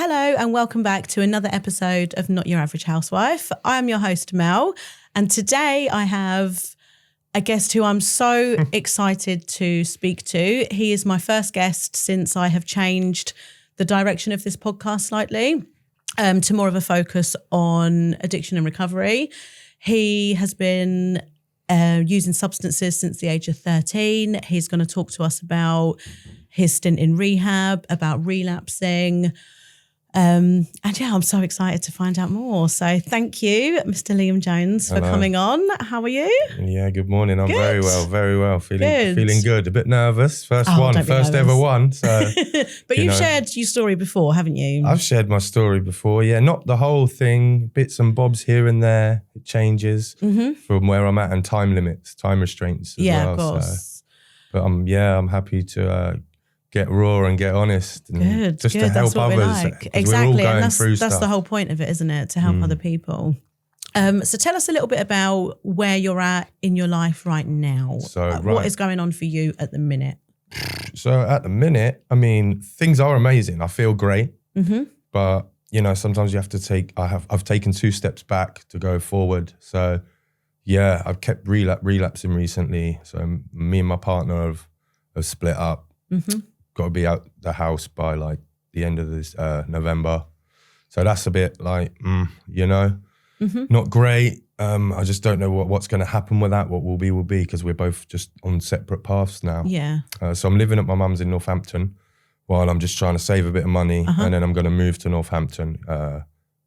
Hello and welcome back to another episode of Not Your Average Housewife. I'm your host, Mel, and today I have a guest who I'm so excited to speak to. He is my first guest since I have changed the direction of this podcast slightly to more of a focus on addiction and recovery. He has been using substances since the age of 13. He's going to talk to us about his stint in rehab, about relapsing. And yeah, I'm so excited to find out more. So thank you, Mr. Liam Jones, for coming on. How are you? Yeah, good morning. I'm Good. very well. Feeling good. A bit nervous. First ever one. So, but you've shared your story before, haven't you? I've shared my story before. Yeah, not the whole thing. Bits and bobs here and there. It changes from where I'm at and time limits, time restraints as well. Of course. So, but I'm happy to get raw and get honest. And just to help others. Like. Exactly. We're all going and through that's stuff. the whole point of it, isn't it? To help other people. So tell us a little bit about where you're at in your life right now. What is going on for you at the minute? So at the minute, I mean, things are amazing. I feel great. But, you know, sometimes you have to I've taken 2 steps back to go forward. So yeah, I've kept relapsing recently. So me and my partner have split up. Got to be out the house by like the end of this November. So that's a bit like, not great. I just don't know what's going to happen with that. What will be, because we're both just on separate paths now. Yeah. So I'm living at my mum's in Northampton while I'm just trying to save a bit of money. And then I'm going to move to Northampton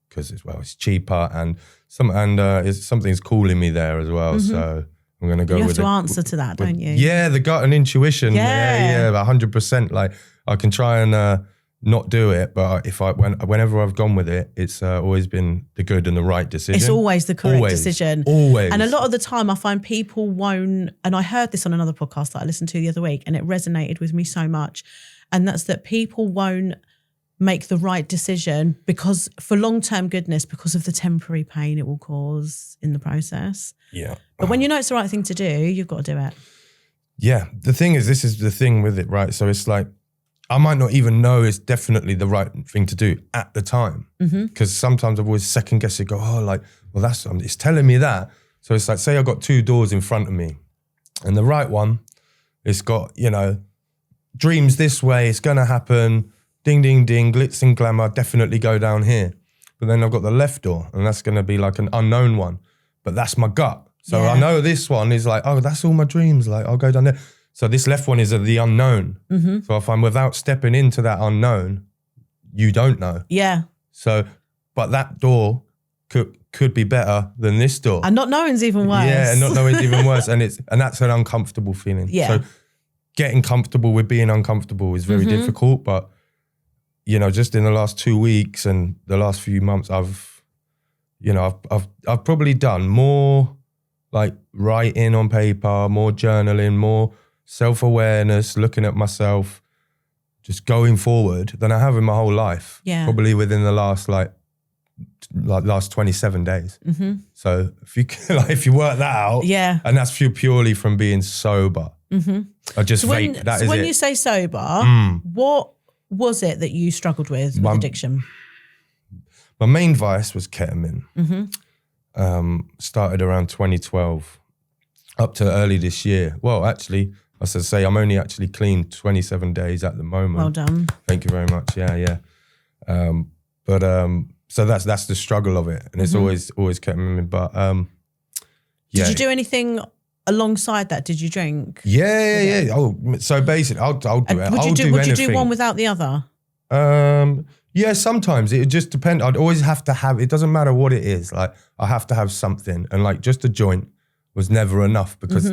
because it's cheaper and something's calling me there as well. So I'm going to go with it. You have to answer to that, don't you? Yeah, the gut and intuition. Yeah, 100%. Like I can try and not do it, but whenever I've gone with it, it's always been the good and the right decision. It's always the correct decision. Always. And a lot of the time I find people won't, and I heard this on another podcast that I listened to the other week and it resonated with me so much. And that's that people won't make the right decision because for long-term goodness, because of the temporary pain it will cause in the process. Yeah. But when you know it's the right thing to do, you've got to do it. Yeah. The thing is, this is the thing with it, right? So it's like, I might not even know it's definitely the right thing to do at the time. Because sometimes I've always second guessed it, it's telling me that. So it's like, say I've got 2 doors in front of me and the right one, it's got, dreams this way, it's going to happen, ding, ding, ding, glitz and glamour, definitely go down here. But then I've got the left door and that's going to be like an unknown one. But that's my gut. So I know this one is like, oh, that's all my dreams. Like, I'll go down there. So this left one is the unknown. So if I'm without stepping into that unknown, you don't know. Yeah. So, but that door could be better than this door. And not knowing's even worse. Yeah, and not knowing's even worse. And that's an uncomfortable feeling. Yeah. So getting comfortable with being uncomfortable is very difficult. But, just in the last 2 weeks and the last few months, I've probably done more like writing on paper, more journaling, more self-awareness, looking at myself, just going forward than I have in my whole life. Yeah. Probably within the last last 27 days. So if you work that out, and that's purely from being sober. I just vape. That is when it. you say sober, what was it that you struggled with addiction? My main vice was ketamine. Started around 2012 up to early this year. Well, actually, I should say I'm only actually clean 27 days at the moment. Well done. Thank you very much. Yeah. So that's the struggle of it, and it's always kept me. But did you do anything alongside that? Did you drink? Yeah. Oh, so basically, I'll do it. Would you do one without the other? Yeah, sometimes it just depends. I'd always have to have. It doesn't matter what it is. Like I have to have something, and like just a joint was never enough because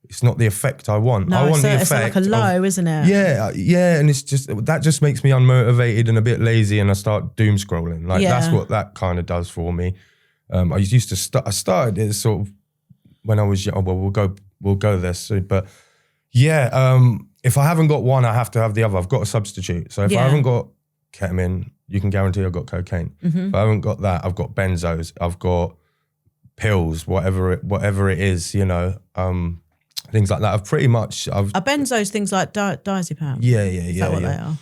it's not the effect I want. No, I want the effect. It's like a low, isn't it? Yeah, and that just makes me unmotivated and a bit lazy, and I start doom scrolling. Like that's what that kind of does for me. I used to I started it sort of when I was young. Well, we'll go there soon, but if I haven't got one, I have to have the other. I've got a substitute. So if I haven't got ketamine, you can guarantee I've got cocaine. If I haven't got that, I've got benzos. I've got pills, whatever it is, things like that. Are benzos things like diazepam? Yeah. Is that what they are?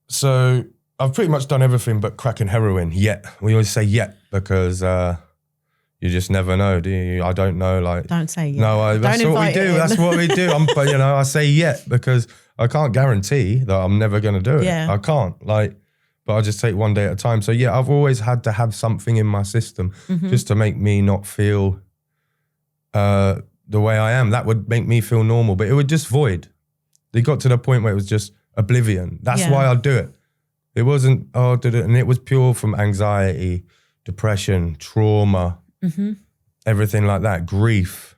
So I've pretty much done everything but crack and heroin yet. We always say yet because you just never know, do you? I don't know. Like, don't say yet. No, that's what we do. That's what we do. But you know, I say yet because I can't guarantee that I'm never going to do it. Yeah. I can't. Like, but I just take one day at a time. So yeah, I've always had to have something in my system just to make me not feel the way I am. That would make me feel normal, but it would just void. It got to the point where it was just oblivion. That's why I'd do it. It wasn't, did it? And it was pure from anxiety, depression, trauma, everything like that, grief,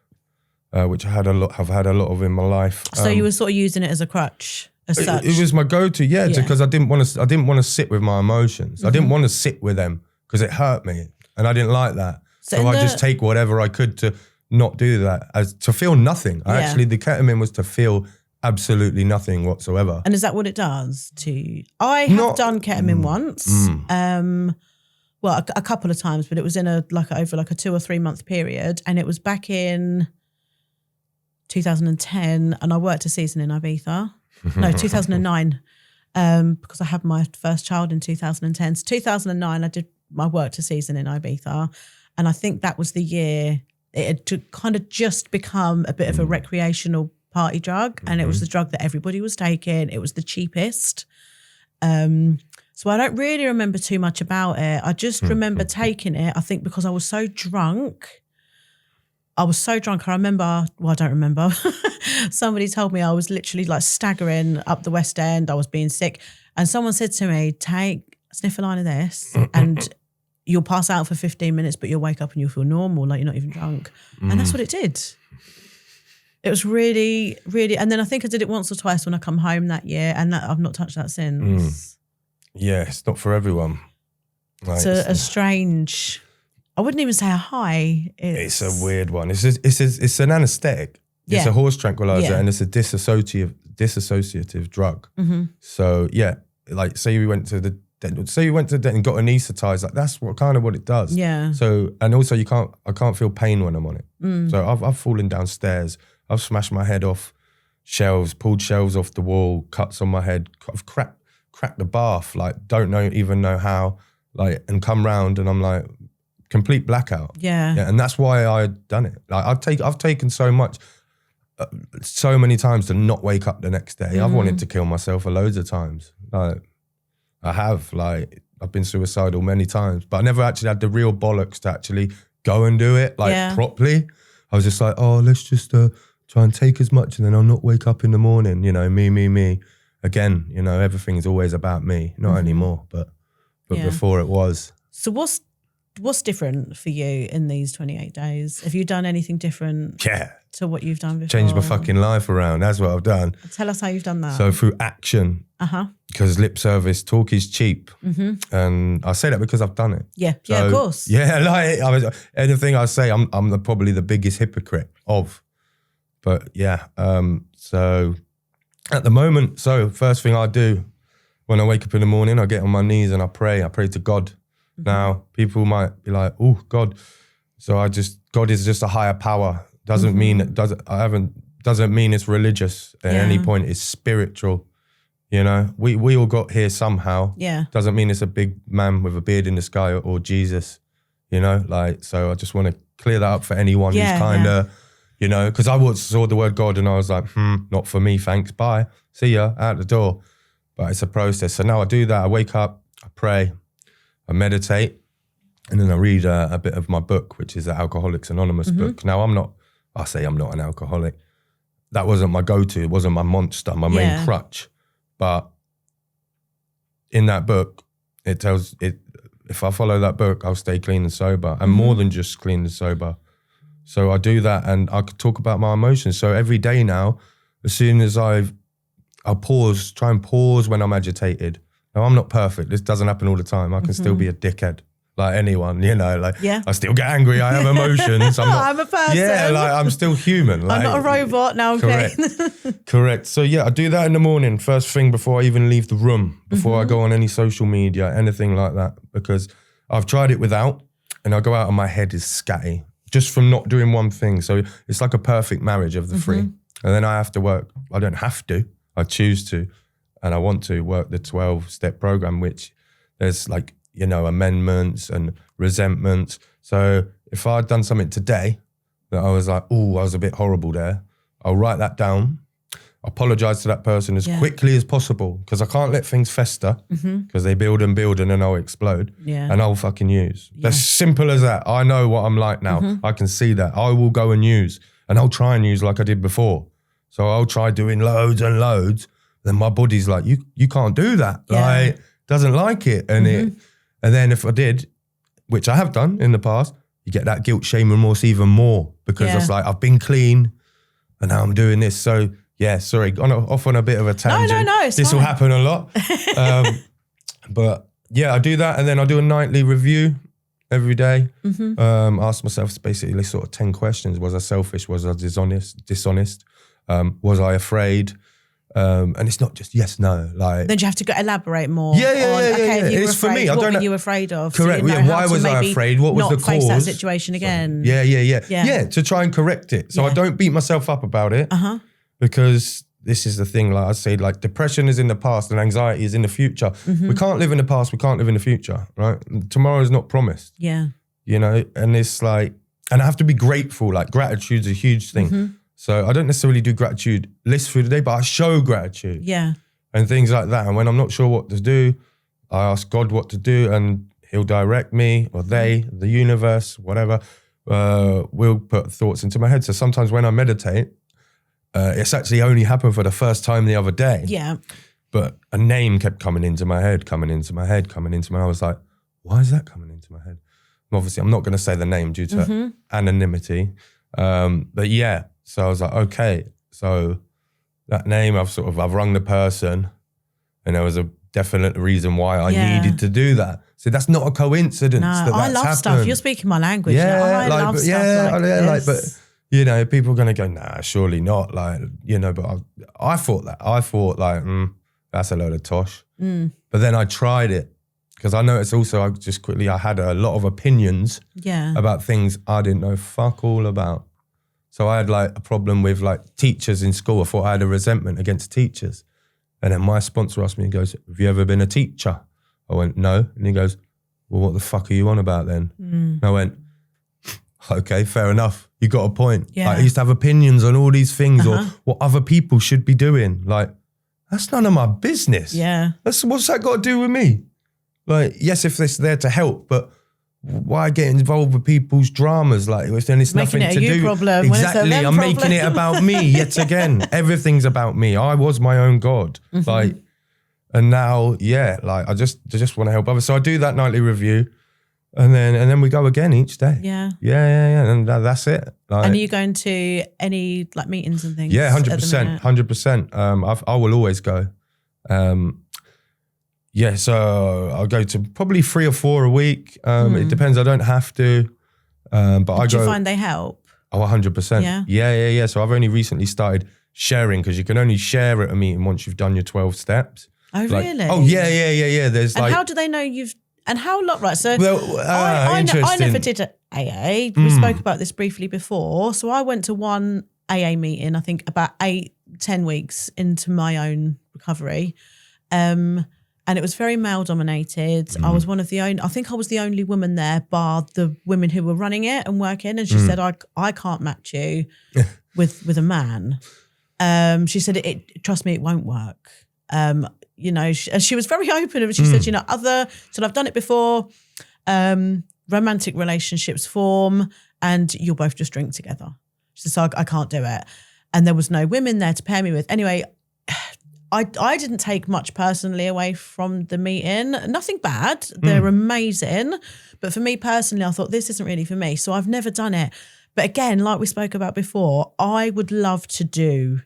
which I had have had a lot of in my life. So you were sort of using it as a crutch, as such. It was my go-to, because I didn't want to sit with my emotions. I didn't want to sit with them because it hurt me, and I didn't like that. So I just take whatever I could to not do that, to feel nothing. Actually, the ketamine was to feel absolutely nothing whatsoever. And is that what it does to you? I have done ketamine once. Well, a couple of times, but it was in over a 2 or 3 month period, and it was back in 2010, and I worked a season in Ibiza. No, 2009, because I had my first child in 2010. So 2009, I worked a season in Ibiza, and I think that was the year it had kind of just become a bit of a recreational party drug, and it was the drug that everybody was taking. It was the cheapest. So I don't really remember too much about it. I just remember taking it, I think because I was so drunk. I remember, well, I don't remember. Somebody told me I was literally like staggering up the West End. I was being sick. And someone said to me, take a sniff a line of this and you'll pass out for 15 minutes, but you'll wake up and you'll feel normal, like you're not even drunk. And that's what it did. It was really, really, and then I think I did it once or twice when I come home that year, and I've not touched that since. Yeah, it's not for everyone. Like, it's a strange, I wouldn't even say a high. It's a weird one. It's an anesthetic. It's a horse tranquilizer, and it's a dissociative drug. So yeah, like say you went to the and got anaesthetized, like that's what it does. Yeah. So, and also I can't feel pain when I'm on it. So I've fallen downstairs. I've smashed my head off shelves, pulled shelves off the wall, cuts on my head. I've cracked the bath, like don't even know how, like, and come round and I'm like complete blackout. Yeah. And that's why I had done it. Like I've taken so much, so many times to not wake up the next day. I've wanted to kill myself loads of times. Like I have, like I've been suicidal many times, but I never actually had the real bollocks to actually go and do it properly. I was just like, let's just try and take as much and then I'll not wake up in the morning, me. Again, everything's always about me, not anymore, but before it was. So what's different for you in these 28 days? Have you done anything different to what you've done before? Changed my fucking life around. That's what I've done. Tell us how you've done that. So through action, because lip service, talk is cheap. And I say that because I've done it. Yeah, of course. Yeah, like anything I say, I'm probably the biggest hypocrite of. But yeah, so at the moment, first thing I do when I wake up in the morning, I get on my knees and I pray. I pray to God. Now, people might be like, "Oh, God." So God is just a higher power. Doesn't mean it's religious at any point. It's spiritual. We all got here somehow. Yeah. Doesn't mean it's a big man with a beard in the sky or Jesus. So I just want to clear that up for anyone who's kind of, because I saw the word God and I was like, not for me, thanks, bye. See ya, out the door. But it's a process. So now I do that. I wake up, I pray, I meditate, and then I read a bit of my book, which is the Alcoholics Anonymous book. Now I'm not an alcoholic. That wasn't my go-to. It wasn't my monster, my main crutch. But in that book, it tells it, if I follow that book, I'll stay clean and sober, and more than just clean and sober. So I do that, and I could talk about my emotions. So every day now, as soon as I'll try and pause when I'm agitated. Now, I'm not perfect. This doesn't happen all the time. I can still be a dickhead, like anyone, I still get angry. I have emotions. I'm a person. Yeah, like I'm still human. Like, I'm not a robot now. Correct. Correct. So yeah, I do that in the morning, first thing before I even leave the room, before I go on any social media, anything like that, because I've tried it without, and I go out and my head is scatty just from not doing one thing. So it's like a perfect marriage of the three. And then I have to work. I don't have to. I choose to. and I want to work the 12-step program, which there's like, you know, amendments and resentments. So if I'd done something today that I was like, oh, I was a bit horrible there, I'll write that down, apologize to that person as quickly as possible, because I can't let things fester, because they build and then I'll explode, and I'll fucking use. As simple as that. I know what I'm like now. I can see that. I will go and use, and I'll try and use like I did before. So I'll try doing loads and loads. Then my body's like, you can't do that. Like, doesn't like it. And and then if I did, which I have done in the past, you get that guilt, shame, remorse even more, because it's like, I've been clean and now I'm doing this. So yeah, sorry, off on a bit of a tangent. No, this will happen a lot. But yeah, I do that, and then I do a nightly review every day. Ask myself basically sort of 10 questions. Was I selfish? Was I dishonest? Was I afraid? And it's not just yes, no. Like, then you have to go elaborate more. Yeah. If you were it's afraid, for me. what were you afraid of? Correct. So you know why was I afraid? What was the cause? Not face that situation again. Yeah. To try and correct it. So I don't beat myself up about it. Because this is the thing. Like I say, like depression is in the past and anxiety is in the future. We can't live in the past. We can't live in the future. Right? Tomorrow is not promised. Yeah. You know, and it's like, and I have to be grateful. Like gratitude's a huge thing. So I don't necessarily do gratitude lists through the day, but I show gratitude. Yeah. And things like that. And when I'm not sure what to do, I ask God what to do, and he'll direct me, or they, the universe, whatever, will put thoughts into my head. So sometimes when I meditate, it's actually only happened for the first time the other day. Yeah. But a name kept coming into my head. I was like, why is that coming into my head? And obviously, I'm not going to say the name due to anonymity. But yeah. So I was like, okay, so that name, I've rung the person, and there was a definite reason why I needed to do that. So that's not a coincidence. No, I love happened. Stuff. You're speaking my language. Yeah, I love stuff like this. But you know, people are going to go, nah, surely not. Like, you know, but I thought that. I thought like, that's a load of tosh. But then I tried it, because I noticed also I had a lot of opinions about things I didn't know fuck all about. So I had like a problem with like teachers in school. I thought I had a resentment against teachers. And then my sponsor asked me, he goes, have you ever been a teacher? I went, no. And he goes, well, what the fuck are you on about then? And I went, okay, fair enough. You got a point. Yeah. Like, I used to have opinions on all these things or what other people should be doing. Like, that's none of my business. Yeah. What's that got to do with me? Like, yes, if it's there to help, but why get involved with people's dramas? Like, then it's nothing to do. Problem. Exactly. I'm making it about me yet again. Everything's about me. I was my own God. Like, and now, like I just want to help others. So I do that nightly review, and then we go again each day. Yeah. And that's it. Like, and are you going to any like meetings and things? Yeah, 100%. 100%. I will always go. Yeah, so I'll go to probably 3 or 4 a week. It depends. I don't have to. But I go. Do you find they help? Oh, 100%. Yeah. So I've only recently started sharing, because you can only share at a meeting once you've done your 12 steps. Oh, like, really? Oh, yeah. There's and how do they know you've, and how long, right? So well, I never did an AA. We spoke about this briefly before. So I went to one AA meeting, I think about 8-10 weeks into my own recovery. And it was very male dominated. I was I think I was the only woman there, bar the women who were running it and working. And she said, I can't match you with a man. She said, trust me, it won't work. You know, she was very open. And she said, you know, I've done it before. Romantic relationships form and you'll both just drink together. She said, so I can't do it. And there was no women there to pair me with. Anyway, I didn't take much personally away from the meeting. Nothing bad. They're amazing. But for me personally, I thought this isn't really for me. So I've never done it. But again, like we spoke about before, I would love to do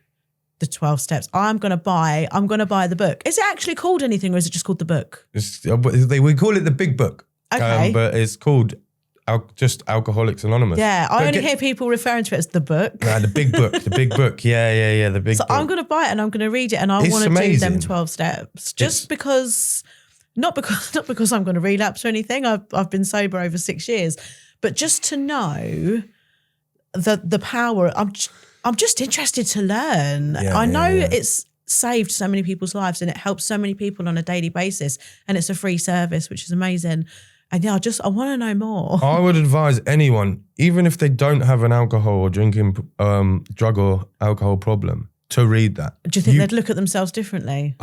the 12 steps. I'm going to buy the book. Is it actually called anything, or is it just called the book? We call it the big book. Okay. But it's called just Alcoholics Anonymous. Yeah, I only hear people referring to it as the book. The big book, the big book. Yeah, the big book. So I'm going to buy it and I'm going to read it, and I want to do them 12 steps because, not because I'm going to relapse or anything. I've been sober over 6 years, but just to know the power. I'm just interested to learn. I know it's saved so many people's lives and it helps so many people on a daily basis. And it's a free service, which is amazing. And yeah, I want to know more. I would advise anyone, even if they don't have an alcohol or drinking drug or alcohol problem, to read that. Do you think they'd look at themselves differently?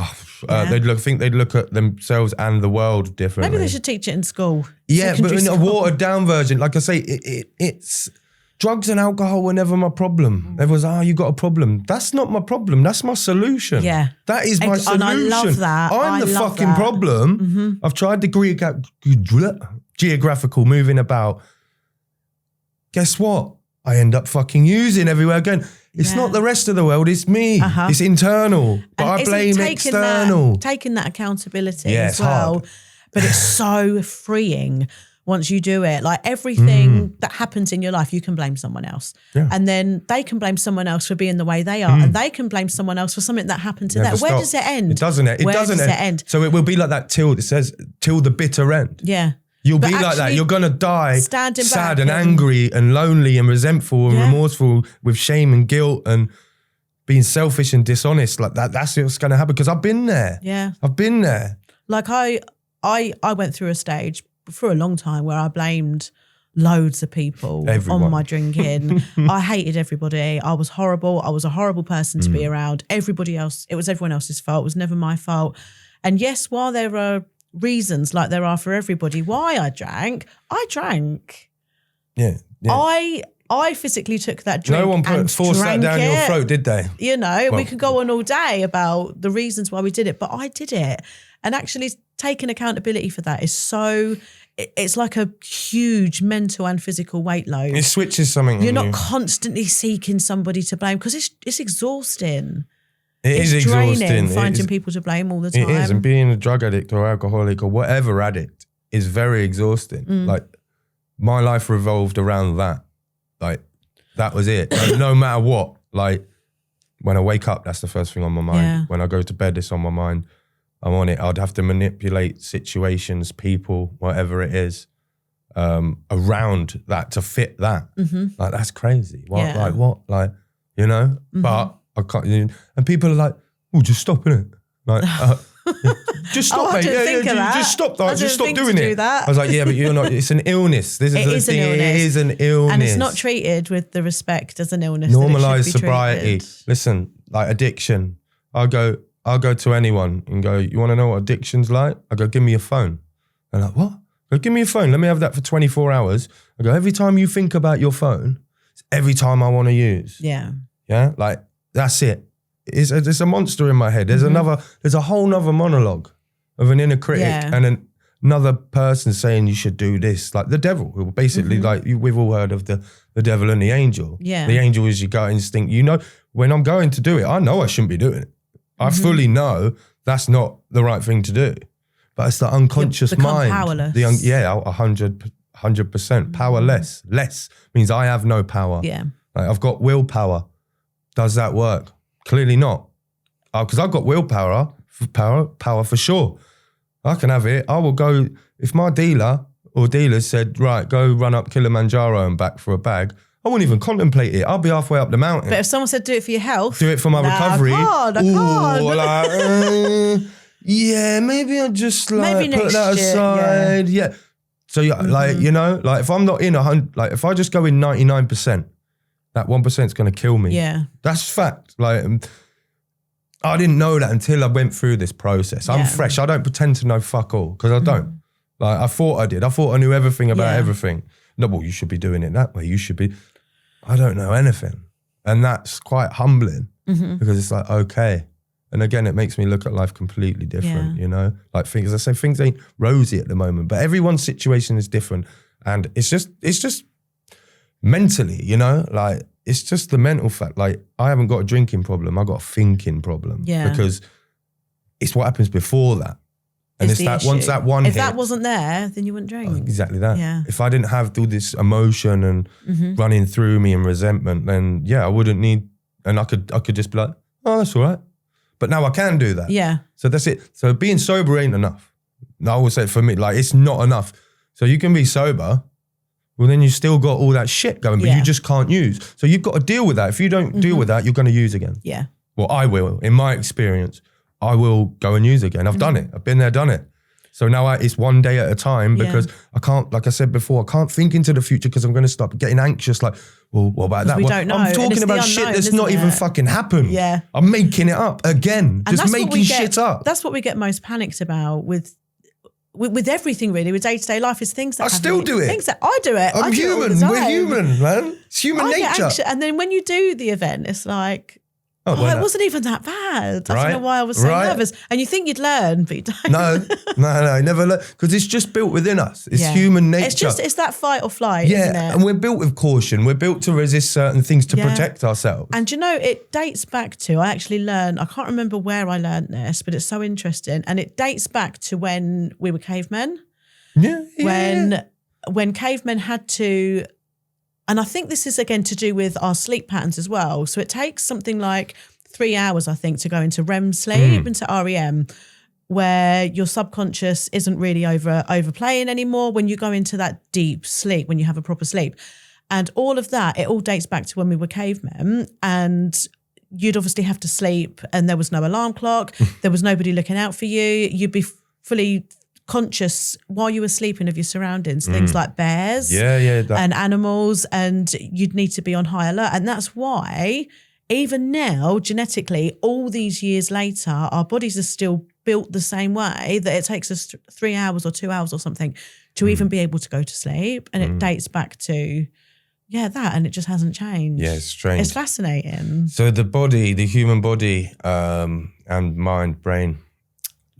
They'd look at themselves and the world differently. Maybe they should teach it in school. Yeah, but in a watered down version, like I say, it's drugs and alcohol were never my problem. Everyone's, you got a problem. That's not my problem. That's my solution. Yeah. That is my solution. And I love that. I'm the fucking problem. Mm-hmm. I've tried the geographical moving about. Guess what? I end up fucking using everywhere again. It's not the rest of the world, it's me. It's internal. But I blame external. Taking that accountability as well. Hard. But it's so freeing once you do it. Like everything that happens in your life, you can blame someone else. Yeah. And then they can blame someone else for being the way they are. And they can blame someone else for something that happened to them. Where does it end? It doesn't end. It doesn't end. So it will be like that till the bitter end. Yeah. You'll be like that. You're going to die sad and angry and lonely and resentful and remorseful with shame and guilt and being selfish and dishonest. Like that. That's what's going to happen because I've been there. Yeah. I've been there. Like I went through a stage for a long time where I blamed loads of people on my drinking. I hated everybody. I was horrible. I was a horrible person to be around. Everybody else, it was everyone else's fault. It was never my fault. And yes, while there are reasons like there are for everybody why I drank. Yeah. I physically took that drink. No one forced that down your throat, did they? You know, we could go on all day about the reasons why we did it, but I did it. And actually taking accountability for that is it's like a huge mental and physical weight load. It switches something. You're not constantly seeking somebody to blame because it's exhausting. It's draining exhausting. Finding people to blame all the time. It is, and being a drug addict or alcoholic or whatever addict is very exhausting. Like my life revolved around that. Like that was it. Like, no matter what. Like when I wake up, that's the first thing on my mind. Yeah. When I go to bed, it's on my mind. I'm on it. I'd have to manipulate situations, people, whatever it is, around that to fit that. Like that's crazy. What? Yeah. Like what? Like you know, but. I can't, and people are like, "Oh, just stop it." Like, just stop, mate. Just stop. Just stop doing it. I was like, "Yeah, but you're not. It's an illness. This is the thing. It is an illness, and it's not treated with the respect as an illness. Normalize sobriety. Listen, like addiction. I'll go to anyone and go, "You want to know what addiction's like?" I go, "Give me your phone." They're like, "What?" I go, "Give me your phone. Let me have that for 24 hours." I go, "Every time you think about your phone, it's every time I want to use." Yeah. Yeah, like. That's it. It's a monster in my head. There's there's a whole nother monologue of an inner critic and another person saying you should do this. Like the devil, basically, like we've all heard of the devil and the angel. Yeah. The angel is your gut instinct. You know, when I'm going to do it, I know I shouldn't be doing it. I fully know that's not the right thing to do. But it's the unconscious mind. Powerless. 100%. Powerless. Less means I have no power. Yeah. Like I've got willpower. Does that work? Clearly not. Because I've got willpower, power for sure. I can have it. I will go, if my dealer or dealers said, right, go run up Kilimanjaro and back for a bag, I wouldn't even contemplate it. I'll be halfway up the mountain. But if someone said do it for your health. Do it for my recovery. I can't. Like, yeah, maybe I'll just like put that aside. Yeah. So like, you know, like if I'm not in 100, like if I just go in 99%, that 1% is going to kill me. Yeah. That's fact. Like, I didn't know that until I went through this process. I'm fresh. I don't pretend to know fuck all because I don't. Like, I thought I did. I thought I knew everything about everything. No, well, you should be doing it that way. You should be. I don't know anything. And that's quite humbling because it's like, okay. And again, it makes me look at life completely different, you know? Like things, as I say, things ain't rosy at the moment, but everyone's situation is different. And it's just mentally, you know, like it's just the mental fact. Like I haven't got a drinking problem, I got a thinking problem. Yeah. Because it's what happens before that. And it's that issue. Once that one if hits, that wasn't there, then you wouldn't drink. Exactly that. Yeah. If I didn't have all this emotion and running through me and resentment, then I wouldn't need, and I could just be like, oh, that's all right. But now I can do that. Yeah. So that's it. So being sober ain't enough. I always say for me, like it's not enough. So you can be sober, well, then you still got all that shit going, but you just can't use. So you've got to deal with that. If you don't deal with that, you're going to use again. Yeah. well, I will, in my experience, I will go and use again. I've done it. I've been there, done it. So now it's one day at a time because I can't, like I said before, I can't think into the future because I'm going to start getting anxious. Like, well, what about that? We don't know. I'm talking about shit that's not even fucking happened. Yeah. I'm making it up again. And just making shit up. That's what we get most panicked about with everything really, with day-to-day life, is things that I still do it. Things that I do it. I'm human. We're human, man. It's human nature. And then when you do the event, it's like, it wasn't even that bad. I don't know why I was so nervous. And you think you'd learn, but you don't. No, never learn. Because it's just built within us. It's human nature. It's that fight or flight, isn't it? And we're built with caution. We're built to resist certain things to protect ourselves. And you know, it dates back to, I actually learned, I can't remember where I learned this, but it's so interesting. And it dates back to when we were cavemen. When cavemen had to, and I think this is again to do with our sleep patterns as well. So it takes something like 3 hours, I think, to go into REM sleep, into REM, where your subconscious isn't really overplaying anymore when you go into that deep sleep, when you have a proper sleep. And all of that, it all dates back to when we were cavemen, and you'd obviously have to sleep and there was no alarm clock. There was nobody looking out for you. You'd be fully conscious while you were sleeping of your surroundings, things like bears and animals, and you'd need to be on high alert. And that's why even now, genetically, all these years later, our bodies are still built the same way, that it takes us 3 hours or 2 hours or something to even be able to go to sleep. And it dates back to that, and it just hasn't changed. Yeah, it's strange. It's fascinating. So the human body and mind, brain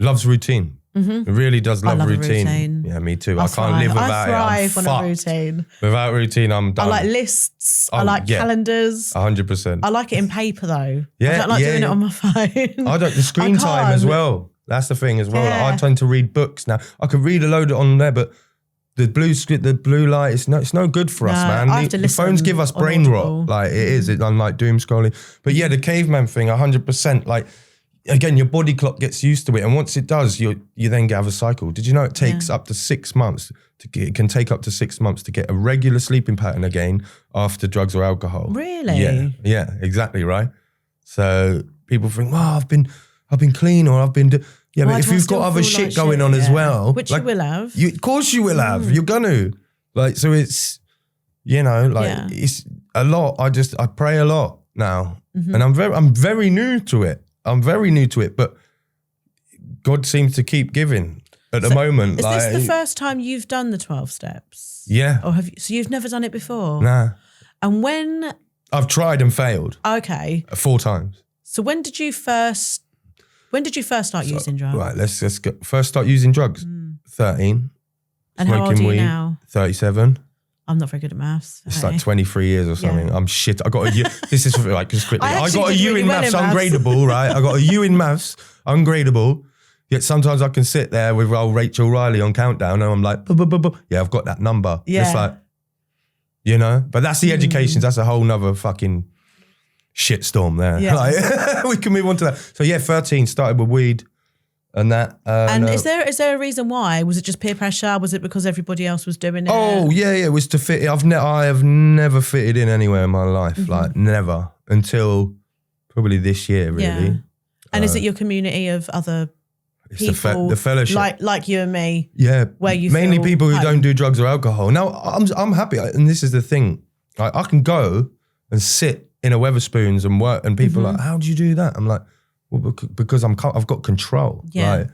loves routine. It really does love routine. Yeah, me too. I can't live without it. I thrive on a routine. Without routine, I'm done. I like lists. I like calendars. 100%. I like it in paper though. Yeah, I don't like doing it on my phone. I don't. The screen time as well. That's the thing as well. Yeah. Like, I tend to read books now. I could read a load on there, but the blue light, it's no good for us, man. I have to the phones give us brain rot. Like it is. I'm like doom scrolling. But yeah, the caveman thing, 100%. Like, again, your body clock gets used to it, and once it does, you then have a cycle. Did you know it takes up to 6 months it can take up to 6 months to get a regular sleeping pattern again after drugs or alcohol? Really? Yeah, exactly right. So people think, well, I've been clean, or I've been but if you've got other shit going on as well, which you will have, of course you will have. You're gonna so it's it's a lot. I pray a lot now, and I'm very new to it. I'm very new to it, but God seems to keep giving at the moment. Is this the first time you've done the 12 steps? Yeah. Or have you? So you've never done it before? Nah. And when? I've tried and failed. Okay. 4 times. So when did you first start using drugs? Right, let's go. First start using drugs. 13. And how old are you weed, now? 37. I'm not very good at maths. It's like 23 years or something. I'm shit. I got a U. This is like just quickly. I got a U really in maths, ungradable, right? I got a U in maths, ungradable. Yet sometimes I can sit there with old Rachel Riley on Countdown, and I'm like, yeah, I've got that number. Yeah. It's like, but that's the education. That's a whole nother fucking shitstorm there. Yeah. Like, we can move on to that. So yeah, 13 started with weed. And that. And is there a reason why? Was it just peer pressure? Was it because everybody else was doing it? Oh yeah, it was to fit. I have never fitted in anywhere in my life, like never until probably this year, really. Yeah. And is it your community of other people, the fellowship, like you and me? Yeah, where you mainly feel people who home. don't do drugs or alcohol. Now I'm happy, and this is the thing. I can go and sit in a Weatherspoons and work, and people are like, "How do you do that?" I'm like, well, because I've got control. Yeah. Like,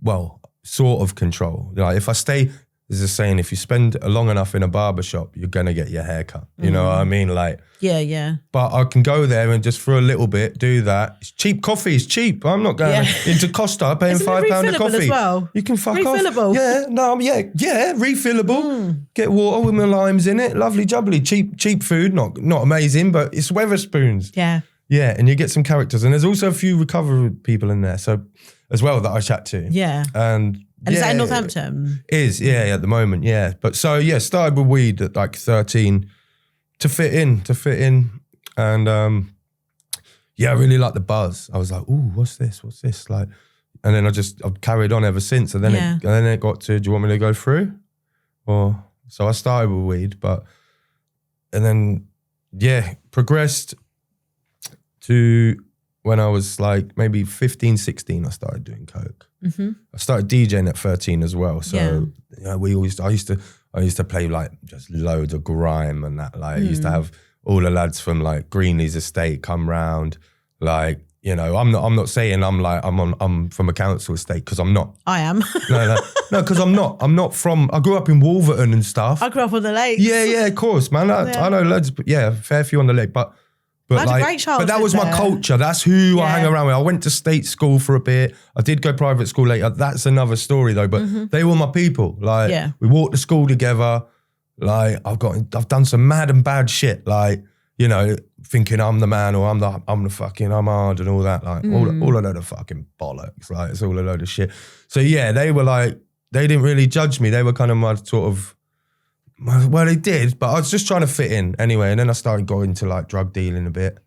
well, sort of control. Like if I stay, there's a saying, if you spend long enough in a barber shop, you're going to get your hair cut. You know what I mean? Like, yeah. But I can go there and just for a little bit do that. It's cheap. Coffee is cheap. I'm not going into Costa paying £5 a coffee. As well? You can fuck refillable. off. Yeah, no, yeah, refillable. Get water with my limes in it. Lovely jubbly. Cheap food. Not amazing, but it's Weatherspoons. Yeah. Yeah, and you get some characters. And there's also a few recovery people in there, so as well, that I chat to. Yeah. And is that in Northampton? Is, at the moment, yeah. But so, yeah, started with weed at like 13 to fit in. And I really liked the buzz. I was like, ooh, what's this? Like, and then I've carried on ever since. And then, it got to, do you want me to go through? So I started with weed, and then, progressed to when I was like maybe 15, 16, I started doing coke. I started DJing at 13 as well. So you know, I used to play like just loads of grime and that. Like I used to have all the lads from like Greenlee's estate come round. Like, you know, I'm not saying I'm from a council estate, because I'm not. I am. No, because I'm not. I grew up in Wolverton and stuff. I grew up on the lakes. Yeah, of course, man. I know loads, fair few on the lake, but I had a great childhood. But that was my culture. That's who I hang around with. I went to state school for a bit. I did go private school later. That's another story though. But they were my people. Like we walked to school together. Like I've done some mad and bad shit. Like, you know, thinking I'm the man, or I'm hard and all that. Like all a load of fucking bollocks. Like it's all a load of shit. So yeah, they were like, they didn't really judge me. They were kind of my sort of, well, they did, but I was just trying to fit in anyway. And then I started going to like drug dealing a bit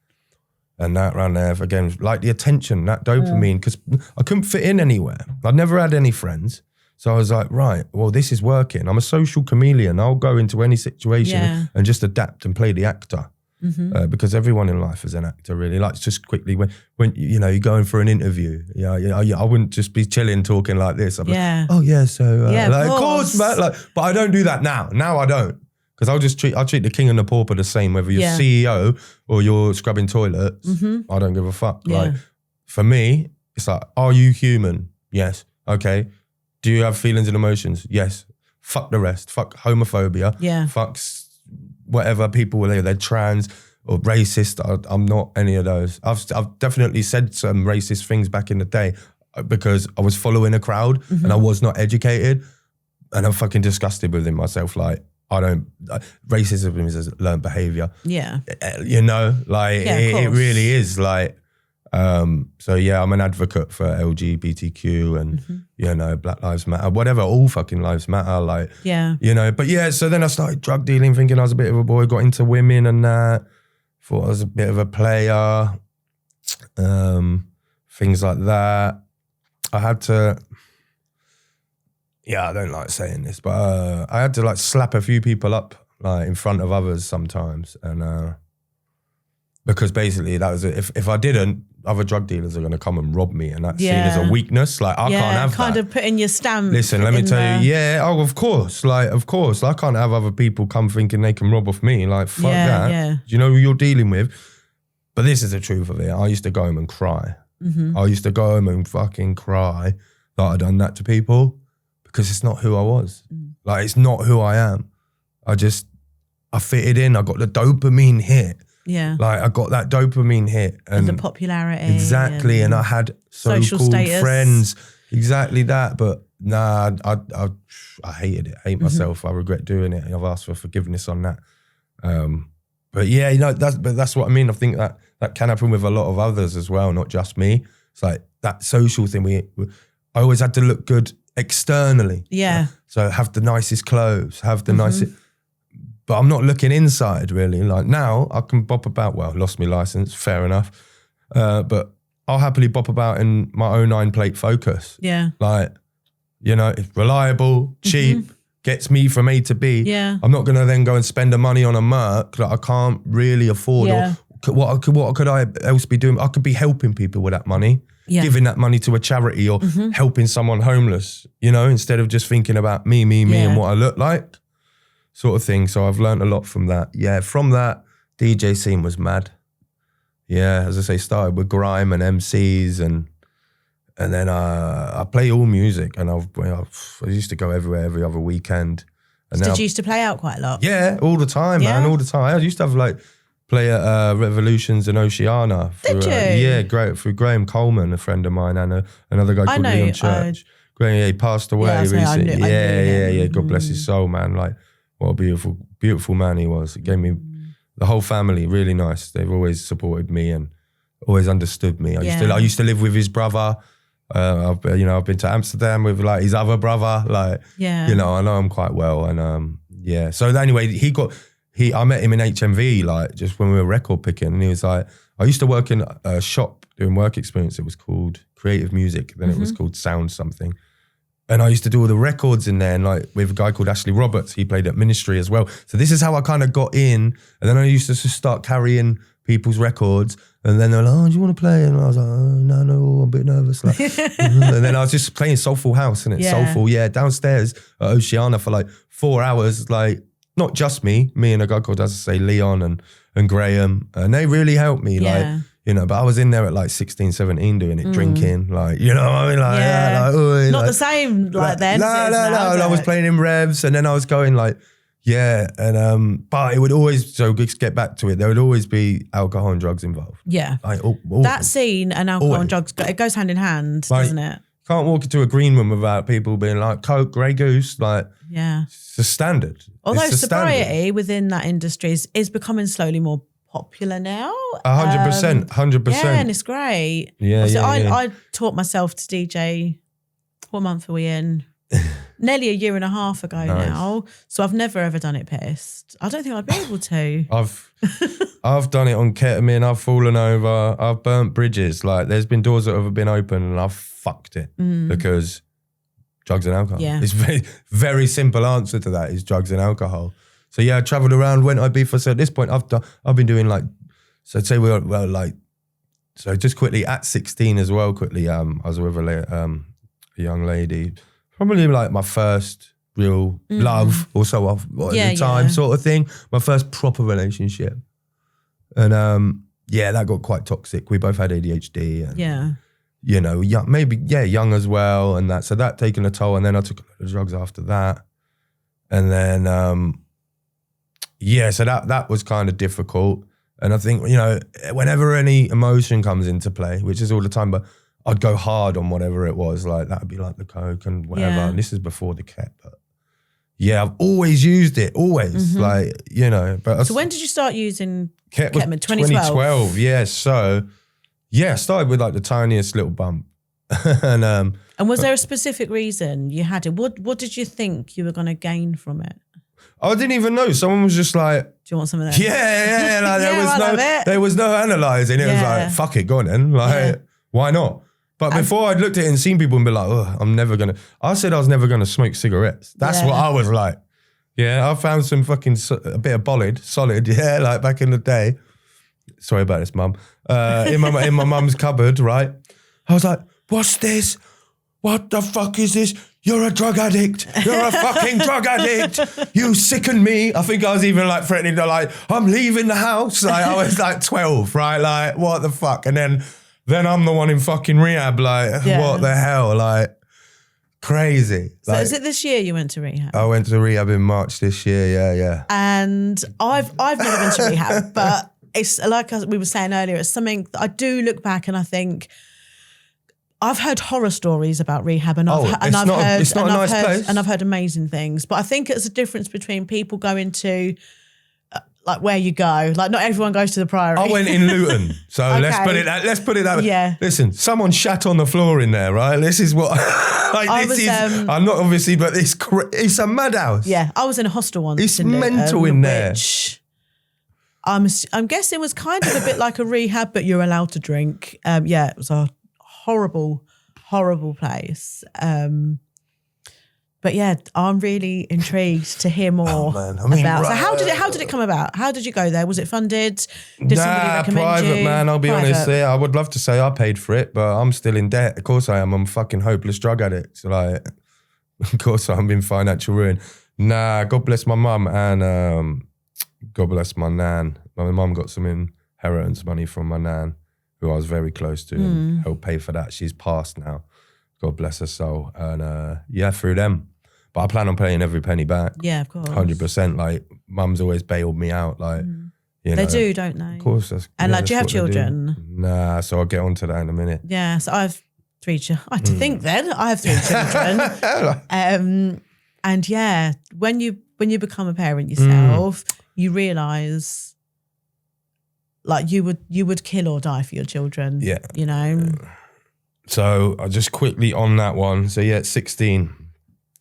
and that around there. Again, like the attention, that dopamine, because I couldn't fit in anywhere. I'd never had any friends. So I was like, right, well, this is working. I'm a social chameleon. I'll go into any situation and just adapt and play the actor. Because everyone in life is an actor, really. Like just quickly, when you know, you're going for an interview, I wouldn't just be chilling talking like this. I'd be like, oh yeah, so like, of course, man. Like, but I don't do that now. Now I don't, because I'll treat the king and the pauper the same, whether you're CEO or you're scrubbing toilets. I don't give a fuck. Like for me, it's like, are you human? Yes. Okay. Do you have feelings and emotions? Yes. Fuck the rest. Fuck homophobia. Yeah. Fuck whatever people were there, they're trans or racist. I'm not any of those. I've definitely said some racist things back in the day because I was following a crowd and I was not educated, and I'm fucking disgusted within myself. Like racism is learned behavior. Yeah. You know, like it really is like, so yeah, I'm an advocate for LGBTQ and, you know, Black Lives Matter, whatever, all fucking lives matter, like, you know, but yeah, so then I started drug dealing, thinking I was a bit of a boy, got into women and that, thought I was a bit of a player, things like that. I had to, I don't like saying this, but I had to like slap a few people up like in front of others sometimes, and because basically that was it. If I didn't, other drug dealers are going to come and rob me, and that's seen as a weakness. Like I can't have kind that. of putting your stamp. Listen, let me tell you, of course. Like, of course. I can't have other people come thinking they can rob off me. Like, fuck that. Yeah. Do you know who you're dealing with? But this is the truth of it. I used to go home and cry. I used to go home and fucking cry that I'd done that to people, because it's not who I was. Like, it's not who I am. I fitted in. I got the dopamine hit. Yeah. Like I got that dopamine hit. And the popularity. Exactly. And I had so-called friends. Exactly that. But nah, I hated it. I hate myself. I regret doing it. I've asked for forgiveness on that. But yeah, you know, that's what I mean. I think that can happen with a lot of others as well, not just me. It's like that social thing. I always had to look good externally. Yeah. So have the nicest clothes, have the nicest... But I'm not looking inside, really. Like now, I can bop about. Well, lost my license, fair enough. But I'll happily bop about in my 09 plate Focus. Yeah. Like, you know, it's reliable, cheap, gets me from A to B. Yeah. I'm not going to then go and spend the money on a Merc that I can't really afford. Yeah. Or what could I else be doing? I could be helping people with that money, giving that money to a charity, or helping someone homeless, you know, instead of just thinking about me and what I look like. Sort of thing. So I've learned a lot from that. Yeah, from that, DJ scene was mad. Yeah, as I say, started with grime and MCs, and then I play all music, and I used to go everywhere every other weekend. And did you used to play out quite a lot? Yeah, all the time, man, all the time. I used to have like play at Revolutions in Oceana. Did you? Yeah, great, through Graham Coleman, a friend of mine, and another guy called Leon Church. Graham, he passed away recently. Yeah. God bless his soul, man. Like, what a beautiful, beautiful man he was. It gave me the whole family, really nice. They've always supported me and always understood me. I used to live with his brother. I've been to Amsterdam with like his other brother. Like, you know, I know him quite well. And so anyway, I met him in HMV, like just when we were record picking, and he was like, I used to work in a shop doing work experience. It was called Creative Music. Then it was called Sound something. And I used to do all the records in there, and like with a guy called Ashley Roberts, he played at Ministry as well. So this is how I kind of got in. And then I used to just start carrying people's records, and then they're like, "Oh, do you want to play?" And I was like, "Oh, no, I'm a bit nervous." Like, and then I was just playing Soulful House, and it's Soulful, downstairs at Oceana for like 4 hours, like not just me and a guy called, as I say, Leon and Graham, and they really helped me, like. You know, but I was in there at like 16, 17 doing it, drinking, like, you know what I mean? Like, not the same like then. No. I was playing in revs, and then I was going like, but it would always, so just get back to it, there would always be alcohol and drugs involved. Yeah. Like, that scene and alcohol and drugs, it goes hand in hand, like, doesn't it? Can't walk into a green room without people being like, Coke, Grey Goose, like, it's a standard. Although sobriety within that industry is becoming slowly more popular now. 100%. Yeah, and it's great. I taught myself to DJ, what month are we in? Nearly a year and a half ago now. So I've never ever done it pissed. I don't think I'd be able to. I've done it on ketamine, I've fallen over, I've burnt bridges. Like, there's been doors that have been open and I've fucked it because drugs and alcohol. Yeah. It's very, very simple answer to that is drugs and alcohol. So I travelled around, went Ibiza. So at this point, I've been doing like, so I'd say so just quickly at 16 as well. Quickly, I was with a young lady, probably like my first real love or so at the time, sort of thing. My first proper relationship, and that got quite toxic. We both had ADHD, and you know, young as well, and that. So that taken a toll, and then I took a lot of drugs after that, and then. So that was kind of difficult. And I think, you know, whenever any emotion comes into play, which is all the time, but I'd go hard on whatever it was. Like, that would be like the Coke and whatever. Yeah. And this is before the Ket. But I've always used it, always. Like, you know. But so when did you start using ketamine? 2012. Yeah. So, I started with like the tiniest little bump. and was there a specific reason you had it? What did you think you were going to gain from it? I didn't even know. Someone was just like, "Do you want some of that?" Yeah. Like, there was no analysing. It was like, "Fuck it, go on then." Like, why not? But before I'd looked at it and seen people and be like, "Oh, I'm never gonna." I said I was never gonna smoke cigarettes. That's what I was like. Yeah, I found some fucking a bit of solid. Yeah, like back in the day. Sorry about this, mum. In my mum's cupboard, right? I was like, "What's this? What the fuck is this? You're a drug addict. You're a fucking drug addict. You sicken me." I think I was even like threatening to like, "I'm leaving the house." Like, I was like 12, right? Like, what the fuck? And then I'm the one in fucking rehab. Like, what the hell? Like, crazy. So like, is it this year you went to rehab? I went to rehab in March this year. Yeah. And I've never been to rehab, but it's like we were saying earlier, it's something that I do look back and I think, I've heard horror stories about rehab, and I've heard amazing things. But I think it's a difference between people going to like where you go. Like, not everyone goes to the Priory. I went in Luton, so let's put it that way. Yeah. Listen, someone shat on the floor in there, right? This is what I'm not obviously, but it's a madhouse. Yeah, I was in a hostel once. It's mental in there. I'm guessing it was kind of a bit like a rehab, but you're allowed to drink. It was a horrible place. But I'm really intrigued to hear more about. So how did it come about? How did you go there? Was it funded? Did somebody recommend private, you? Man. I'll be honest. Yeah, I would love to say I paid for it, but I'm still in debt. Of course I am. I'm a fucking hopeless drug addict. Like, of course I'm in financial ruin. Nah, God bless my mum and God bless my nan. My mum got some inheritance money from my nan, who I was very close to, and helped pay for that. She's passed now. God bless her soul. And through them. But I plan on paying every penny back. Yeah, of course. 100%. Like, mum's always bailed me out. Like, you know. They do, don't they? Of course. And like, do you have children? Nah, so I'll get onto that in a minute. Yeah, so I have 3 children. I had to think then. I have 3 children. And when you become a parent yourself, you realise like you would kill or die for your children. Yeah. You know? So I just quickly on that one. So at 16,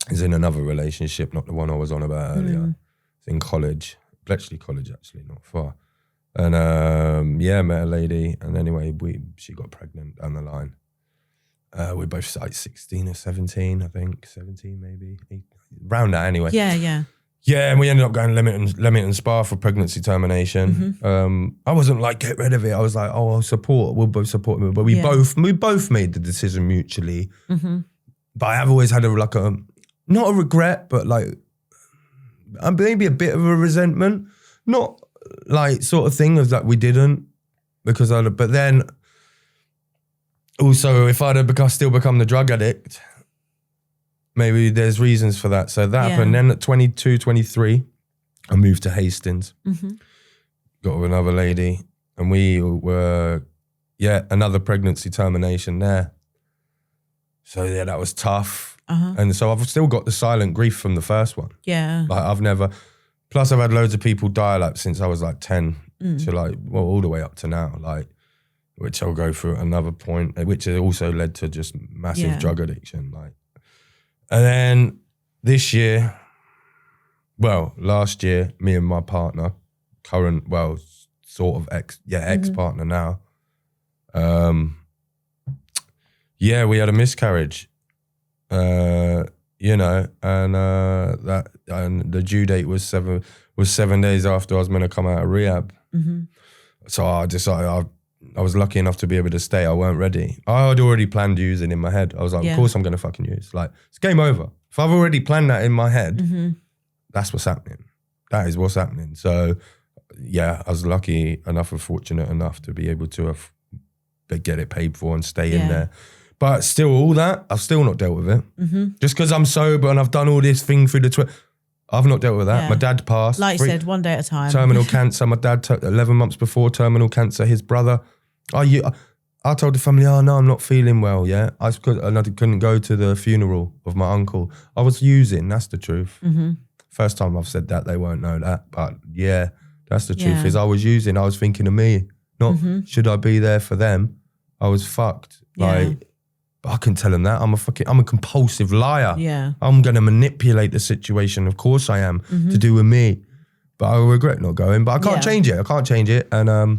is in another relationship, not the one I was on about earlier. It's in college, Bletchley College actually, not far. And met a lady, and anyway, she got pregnant down the line. We're both like 16 or 17, I think, 17 maybe, around that anyway. Yeah. Yeah, and we ended up going Leamington Spa for pregnancy termination. I wasn't like, get rid of it. I was like, oh, I'll support. We'll both support me. But we both made the decision mutually. But I have always had not a regret, but like maybe a bit of a resentment. Not like sort of thing of that we didn't, but then also if I'd have still become the drug addict, maybe there's reasons for that. So that happened. Then at 22, 23, I moved to Hastings. Got with another lady, and we were, another pregnancy termination there. So yeah, that was tough. And so I've still got the silent grief from the first one. Yeah. Like plus I've had loads of people die like since I was like 10 to like, well, all the way up to now, like, which I'll go through at another point, which has also led to just massive drug addiction. Like, and then last year, me and my partner, ex-partner now, we had a miscarriage, and the due date was 7 days after I was meant to come out of rehab. So I decided I was lucky enough to be able to stay. I weren't ready. I had already planned using in my head. I was like, of course I'm going to fucking use. Like, it's game over. If I've already planned that in my head, that's what's happening. That is what's happening. So, I was lucky enough and fortunate enough to be able to get it paid for and stay in there. But still, all that, I've still not dealt with it. Just because I'm sober and I've done all this thing through the I've not dealt with that. Yeah. My dad passed. Like you said, one day at a time. Terminal cancer. My dad, 11 months before terminal cancer. His brother. I told the family, oh, no, I'm not feeling well, and I couldn't go to the funeral of my uncle. I was using, that's the truth. First time I've said that, they won't know that. But yeah, that's the truth, is I was using, I was thinking of me. Not, should I be there for them? I was fucked. Like, but I couldn't tell them that. I'm a compulsive liar. Yeah. I'm going to manipulate the situation. Of course I am, to do with me. But I regret not going. But I can't change it. I can't change it. And I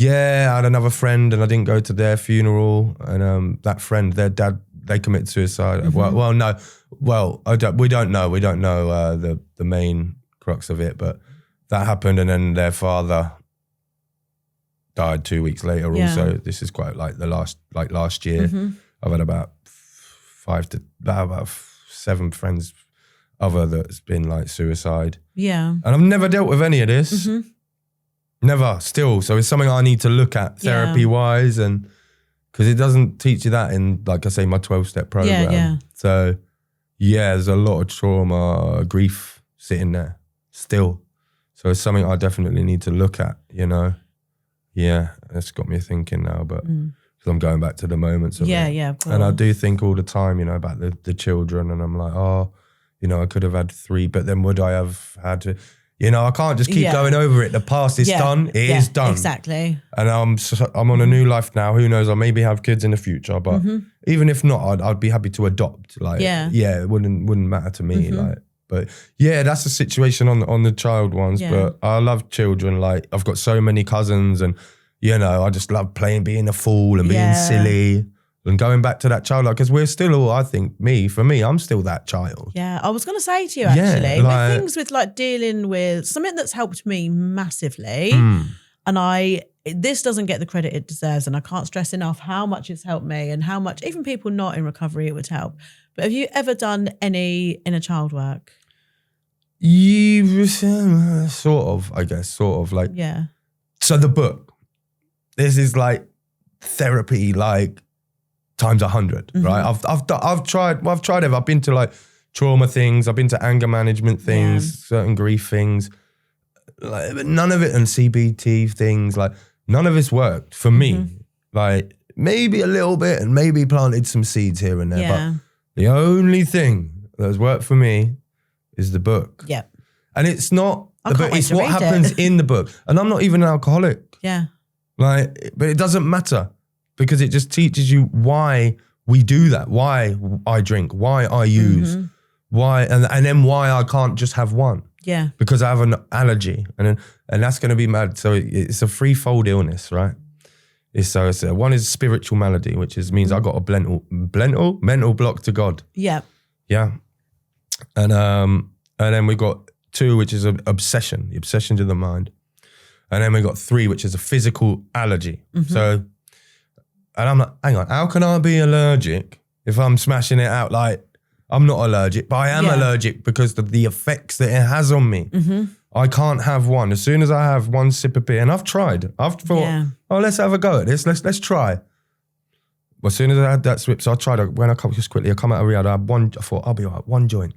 had another friend and I didn't go to their funeral. And that friend, their dad, they committed suicide. Well, no. Well, we don't know. We don't know the main crux of it. But that happened, and then their father died 2 weeks later. Also, this is quite like last year. I've had about 7 friends that's been like suicide. Yeah. And I've never dealt with any of this. Never, still. So it's something I need to look at therapy-wise, and because it doesn't teach you that in, like I say, my 12-step program. Yeah. So there's a lot of trauma, grief sitting there still. So it's something I definitely need to look at, Yeah, it's got me thinking now, but because I'm going back to the moments of it. Yeah, of course. And I do think all the time, about the children, and I'm like, I could have had 3, but then would I have had to, I can't just keep going over it. The past is done. It is done. Exactly. And I'm on a new life now. Who knows? I'll maybe have kids in the future, but even if not, I'd be happy to adopt. Like, it wouldn't matter to me. Like, but that's the situation on the child ones. But I love children. Like, I've got so many cousins, and I just love being a fool and being silly. And going back to that child, because we're still all, I think, for me, I'm still that child. Yeah, I was going to say to you, actually, with things with like dealing with something that's helped me massively, and this doesn't get the credit it deserves, and I can't stress enough how much it's helped me and how much, even people not in recovery, it would help. But have you ever done any inner child work? Sort of, I guess, like. Yeah. So the book, this is like therapy, like, times 100, right? I've tried it. I've been to like trauma things. I've been to anger management things, certain grief things. Like, but none of it, and CBT things. Like, none of it's worked for me. Like, maybe a little bit, and maybe planted some seeds here and there. But the only thing that has worked for me is the book. Yeah, and it's not the book. It's what happens in the book. And I'm not even an alcoholic. Yeah, like, but it doesn't matter. Because it just teaches you why we do that, why I drink, why I use, why, and then why I can't just have one. Yeah. Because I have an allergy, and that's going to be mad. So it's a threefold illness, right? One is spiritual malady, which means I got a mental block to God. Yeah. Yeah. And And then we got 2, which is an obsession, the obsession to the mind. And then we got 3, which is a physical allergy. So, and I'm like, hang on, how can I be allergic if I'm smashing it out? Like, I'm not allergic, but I am allergic because of the effects that it has on me. I can't have one. As soon as I have one sip of beer, and I've tried, I've thought, oh, let's have a go at this. Let's try. Well, as soon as I had that sip, so I tried, when I come just quickly, I come out of rehab, I thought, I'll be all right, one joint,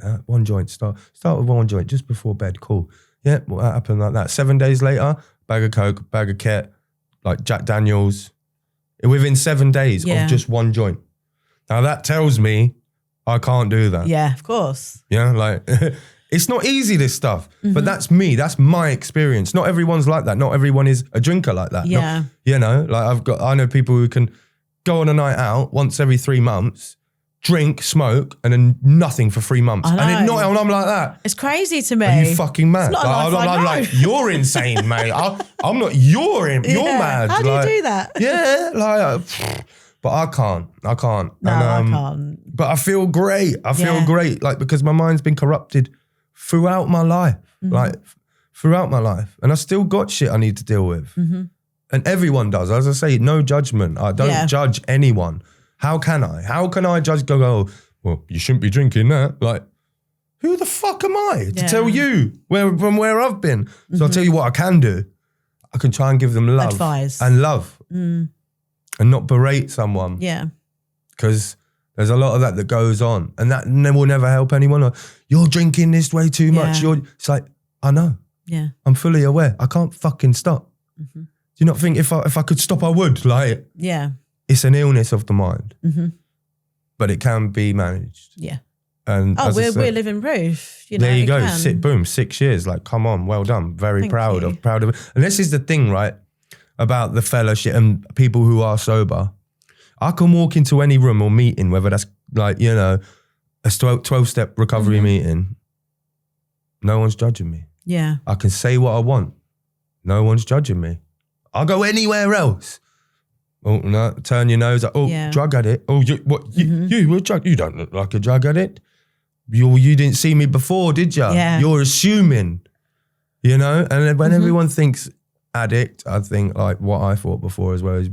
start with one joint just before bed, cool. Yeah, well, that happened like that. 7 days later, bag of Coke, bag of Ket, like Jack Daniels, within 7 days of just one joint. Now that tells me I can't do that. Yeah, of course. Yeah, like, it's not easy, this stuff, but that's me, that's my experience. Not everyone's like that. Not everyone is a drinker like that. Yeah. You know, like I know people who can go on a night out once every 3 months, drink, smoke, and then nothing for 3 months. And I'm like that. It's crazy to me. Are you fucking mad? It's not I'm like, you're insane, mate. I'm not, you're mad. How do you do that? Yeah, like, but I can't. No, And, I can't. But I feel great. I feel great, like, because my mind's been corrupted throughout my life, and I still got shit I need to deal with. And everyone does. As I say, no judgment. I don't judge anyone. How can I? How can I judge, oh, well, you shouldn't be drinking that. Like, who the fuck am I to tell you from where I've been? So I'll tell you what I can do. I can try and give them love. Advice. And love. And not berate someone. Yeah. Because there's a lot of that goes on. And that will never help anyone. Or, you're drinking this way too much. It's like, I know. Yeah. I'm fully aware. I can't fucking stop. Do you not think if I could stop, I would? Like, it's an illness of the mind, but it can be managed. Yeah. And we're living proof. You know, there you go. 6 years. Like, come on, well done. Very proud of it. And this is the thing, right, about the fellowship and people who are sober. I can walk into any room or meeting, whether that's like, you know, a 12-step recovery meeting. No one's judging me. Yeah. I can say what I want. No one's judging me. I'll go anywhere else. Oh, no, turn your nose up. Oh, drug addict. Oh, you were drug. You don't look like a drug addict. You didn't see me before, did you? Yeah. You're assuming, you know? And then when everyone thinks addict, I think like what I thought before as well is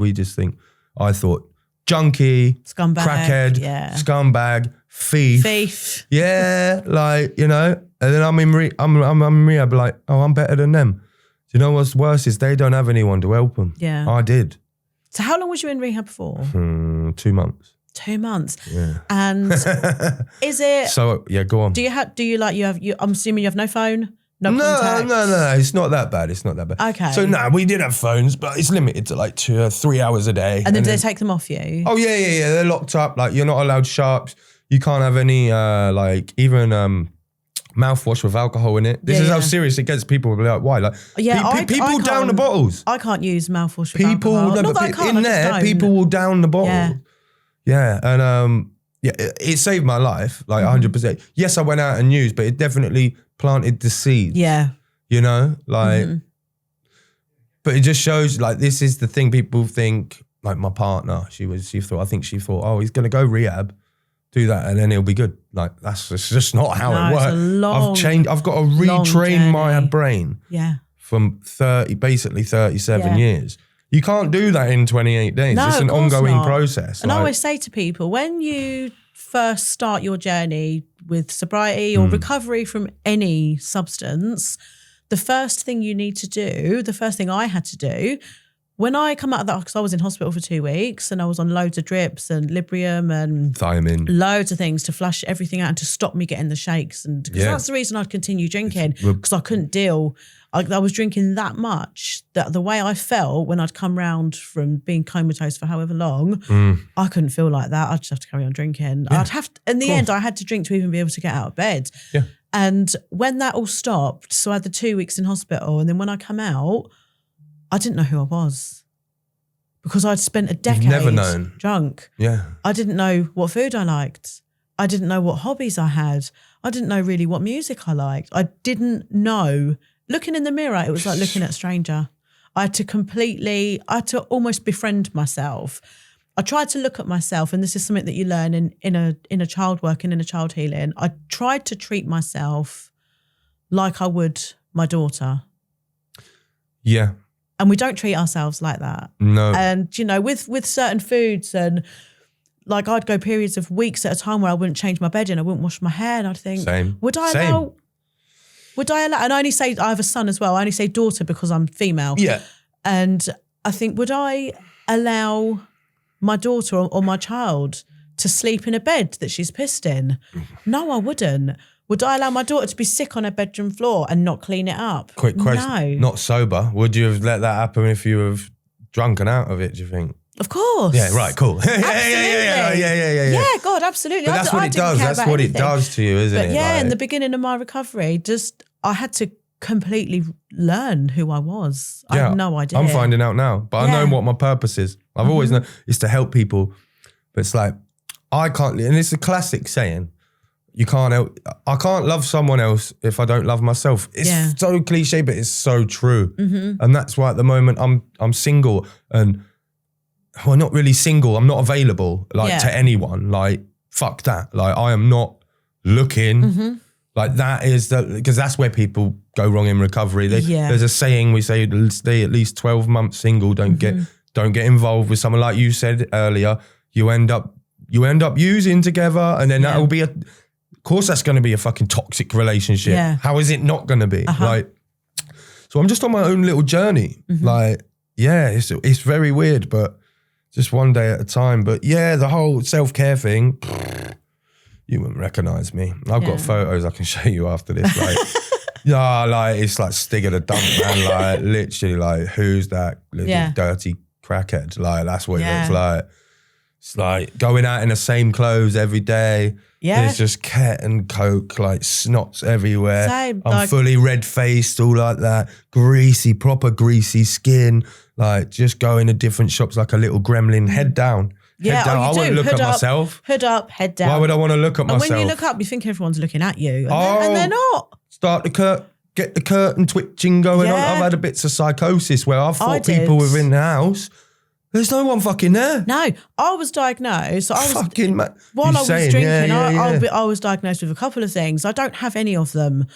I thought junkie, scumbag, crackhead, scumbag, thief. Yeah, like, you know? And then I'm in rehab like, oh, I'm better than them. You know what's worse is they don't have anyone to help them. Yeah. I did. So how long was you in rehab for? 2 months. 2 months. Yeah. And is it? So yeah, go on. I'm assuming you have no phone, no contact? No. It's not that bad. Okay. So we did have phones, but it's limited to like 2 or 3 hours a day. And then do they take them off you? Oh yeah. They're locked up. Like, you're not allowed sharps. You can't have any even mouthwash with alcohol in it. This is how serious it gets. People will be like, why? Like, people down the bottles. I can't use mouthwash with alcohol. Not that I can't, in there, people will down the bottle. Yeah. And it saved my life, like 100%. Yes, I went out and used, but it definitely planted the seeds. Yeah. You know, like, but it just shows, like, this is the thing. People think, like, my partner, she thought, oh, he's gonna go rehab, do that, and then he'll be good. Like, it's just not how it works. I've got to retrain my brain from 37 years. You can't do that in 28 days. It's an ongoing process. And I always say to people, when you first start your journey with sobriety or recovery from any substance, the first thing you need to do, the first thing I had to do, when I come out of that, because I was in hospital for 2 weeks and I was on loads of drips and Librium and thiamine, loads of things to flush everything out and to stop me getting the shakes. And because that's the reason I'd continue drinking, because I couldn't deal. I was drinking that much that the way I felt when I'd come round from being comatose for however long, I couldn't feel like that. I'd just have to carry on drinking. Yeah, in the end, I had to drink to even be able to get out of bed. Yeah. And when that all stopped, so I had the 2 weeks in hospital, and then when I come out, I didn't know who I was because I'd spent a decade drunk. Yeah. I didn't know what food I liked. I didn't know what hobbies I had. I didn't know really what music I liked. I didn't know. Looking in the mirror, it was like looking at a stranger. I had to almost befriend myself. I tried to look at myself, and this is something that you learn in a child work and in a child healing. I tried to treat myself like I would my daughter. Yeah. And we don't treat ourselves like that. No. And, you know, with certain foods, and like I'd go periods of weeks at a time where I wouldn't change my bedding, I wouldn't wash my hair, and I'd think, Same. would I allow, and I only say, I have a son as well, I only say daughter because I'm female. Yeah. And I think, would I allow my daughter or my child to sleep in a bed that she's pissed in? No, I wouldn't. Would I allow my daughter to be sick on her bedroom floor and not clean it up? Quick question. No. Not sober. Would you have let that happen if you were drunken out of it, do you think? Of course. Yeah, right, cool. Absolutely. Yeah, God, absolutely. But that's what it does. That's what it does to you, isn't it? Yeah, like, in the beginning of my recovery, I had to completely learn who I was. I had no idea. I'm finding out now, but I know what my purpose is. I've always known it's to help people, but it's like, I can't, and it's a classic saying, I can't love someone else if I don't love myself. It's so cliche, but it's so true. And that's why at the moment I'm single, and well, not really single. I'm not available to anyone. Like, fuck that. Like, I am not looking. Like, that is because that's where people go wrong in recovery. There's a saying we say, stay at least 12 months single. Don't get involved with someone, like you said earlier. You end up using together, and then that will be of course that's going to be a fucking toxic relationship. Yeah. How is it not going to be? Like, so I'm just on my own little journey. Like, yeah, it's very weird, but just one day at a time. But yeah, the whole self-care thing, you wouldn't recognize me. I've got photos I can show you after this. Like, like it's like Stig of the Dump, man. Like, literally, like, who's that little dirty crackhead? Like, that's what it looks like. It's like going out in the same clothes every day. Yeah. There's just cat and coke, like snots everywhere. Same. I'm fully red-faced, all like that. Greasy, proper greasy skin. Like, just going to different shops like a little gremlin. Head down. Yeah, head down. I wouldn't look at myself. Hood up, head down. Why would I want to look at myself? And when you look up, you think everyone's looking at you. And they're not. Get the curtain twitching going on. I've had a bit of psychosis where I thought people were in the house. There's no one fucking there. No, I was diagnosed. So while I was drinking, I was diagnosed with a couple of things. I don't have any of them.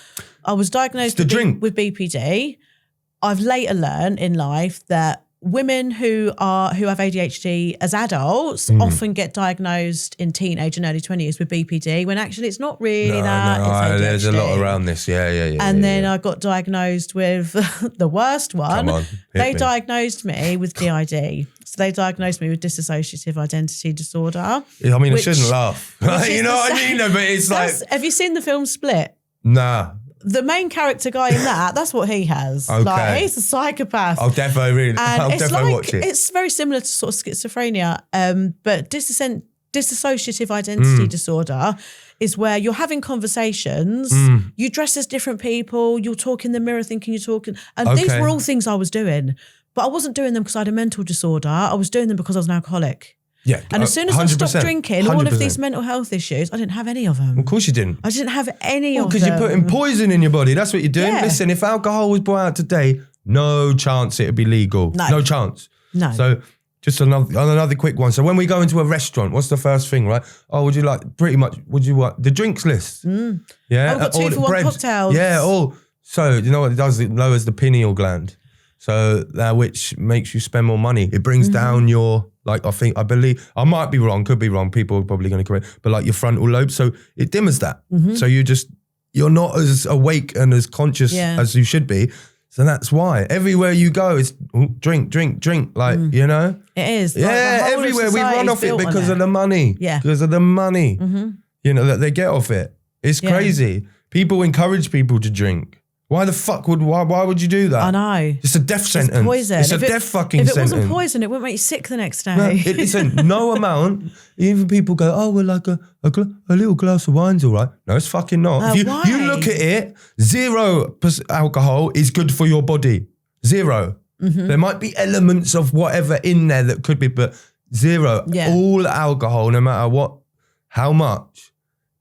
I was diagnosed with BPD. I've later learned in life that women who have ADHD as adults often get diagnosed in teenage and early 20s with BPD, when actually it's not really that. No, there's a lot around this. Yeah. And then I got diagnosed with the worst one. Come on, they diagnosed me with DID. So they diagnosed me with dissociative identity disorder. I mean, I shouldn't laugh. You know what I mean? No, but it's like... Have you seen the film Split? Nah. The main character guy in that's what he has. Okay. Like, he's a psychopath. I'll definitely watch it. It's very similar to sort of schizophrenia, but dissociative identity disorder is where you're having conversations, you dress as different people, you'll talk in the mirror thinking you're talking, and these were all things I was doing. But I wasn't doing them because I had a mental disorder. I was doing them because I was an alcoholic. Yeah. And as soon as I stopped drinking, 100%. All of these mental health issues, I didn't have any of them. Of course you didn't. I didn't have any of them. Because you're putting poison in your body. That's what you're doing. Yeah. Listen, if alcohol was brought out today, no chance it'd be legal. No chance. No. So just another quick one. So when we go into a restaurant, what's the first thing, right? Oh, would you like, the drinks list? Yeah. I've got 2 for 1 cocktails. Yeah. So you know what it does? It lowers the pineal gland. So which makes you spend more money. It brings down your, I believe, I might be wrong, could be wrong. People are probably going to correct, but like your frontal lobe. So it dimmers that. So you're not as awake and as conscious as you should be. So that's why everywhere you go is drink. Like, you know? It is. Yeah, everywhere we run off it because of the money. Yeah. Because of the money, you know, that they get off it. It's crazy. People encourage people to drink. Why the fuck why would you do that? I know. It's a death sentence. It's poison. It's a death fucking sentence. If it wasn't poison, it wouldn't make you sick the next day. No, listen, no amount. Even people go, oh, well, like a little glass of wine's all right. No, it's fucking not. If you look at it, 0% alcohol is good for your body. 0. There might be elements of whatever in there that could be, but 0. Yeah. All alcohol, no matter how much,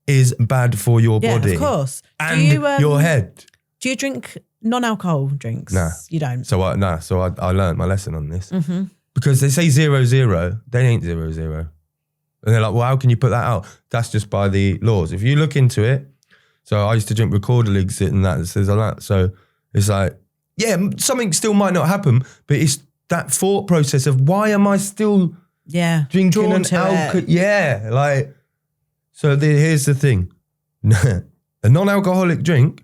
is bad for your body. Of course. And your head. Do you drink non-alcohol drinks? Nah. You don't? So I learned my lesson on this. Because they say 0-0, they ain't 0-0. And they're like, well, how can you put that out? That's just by the laws. If you look into it, So I used to drink recorder leagues and that says like that. So it's like, yeah, something still might not happen, but it's that thought process of why am I still drinking an alcohol? Yeah, like, so here's the thing. A non-alcoholic drink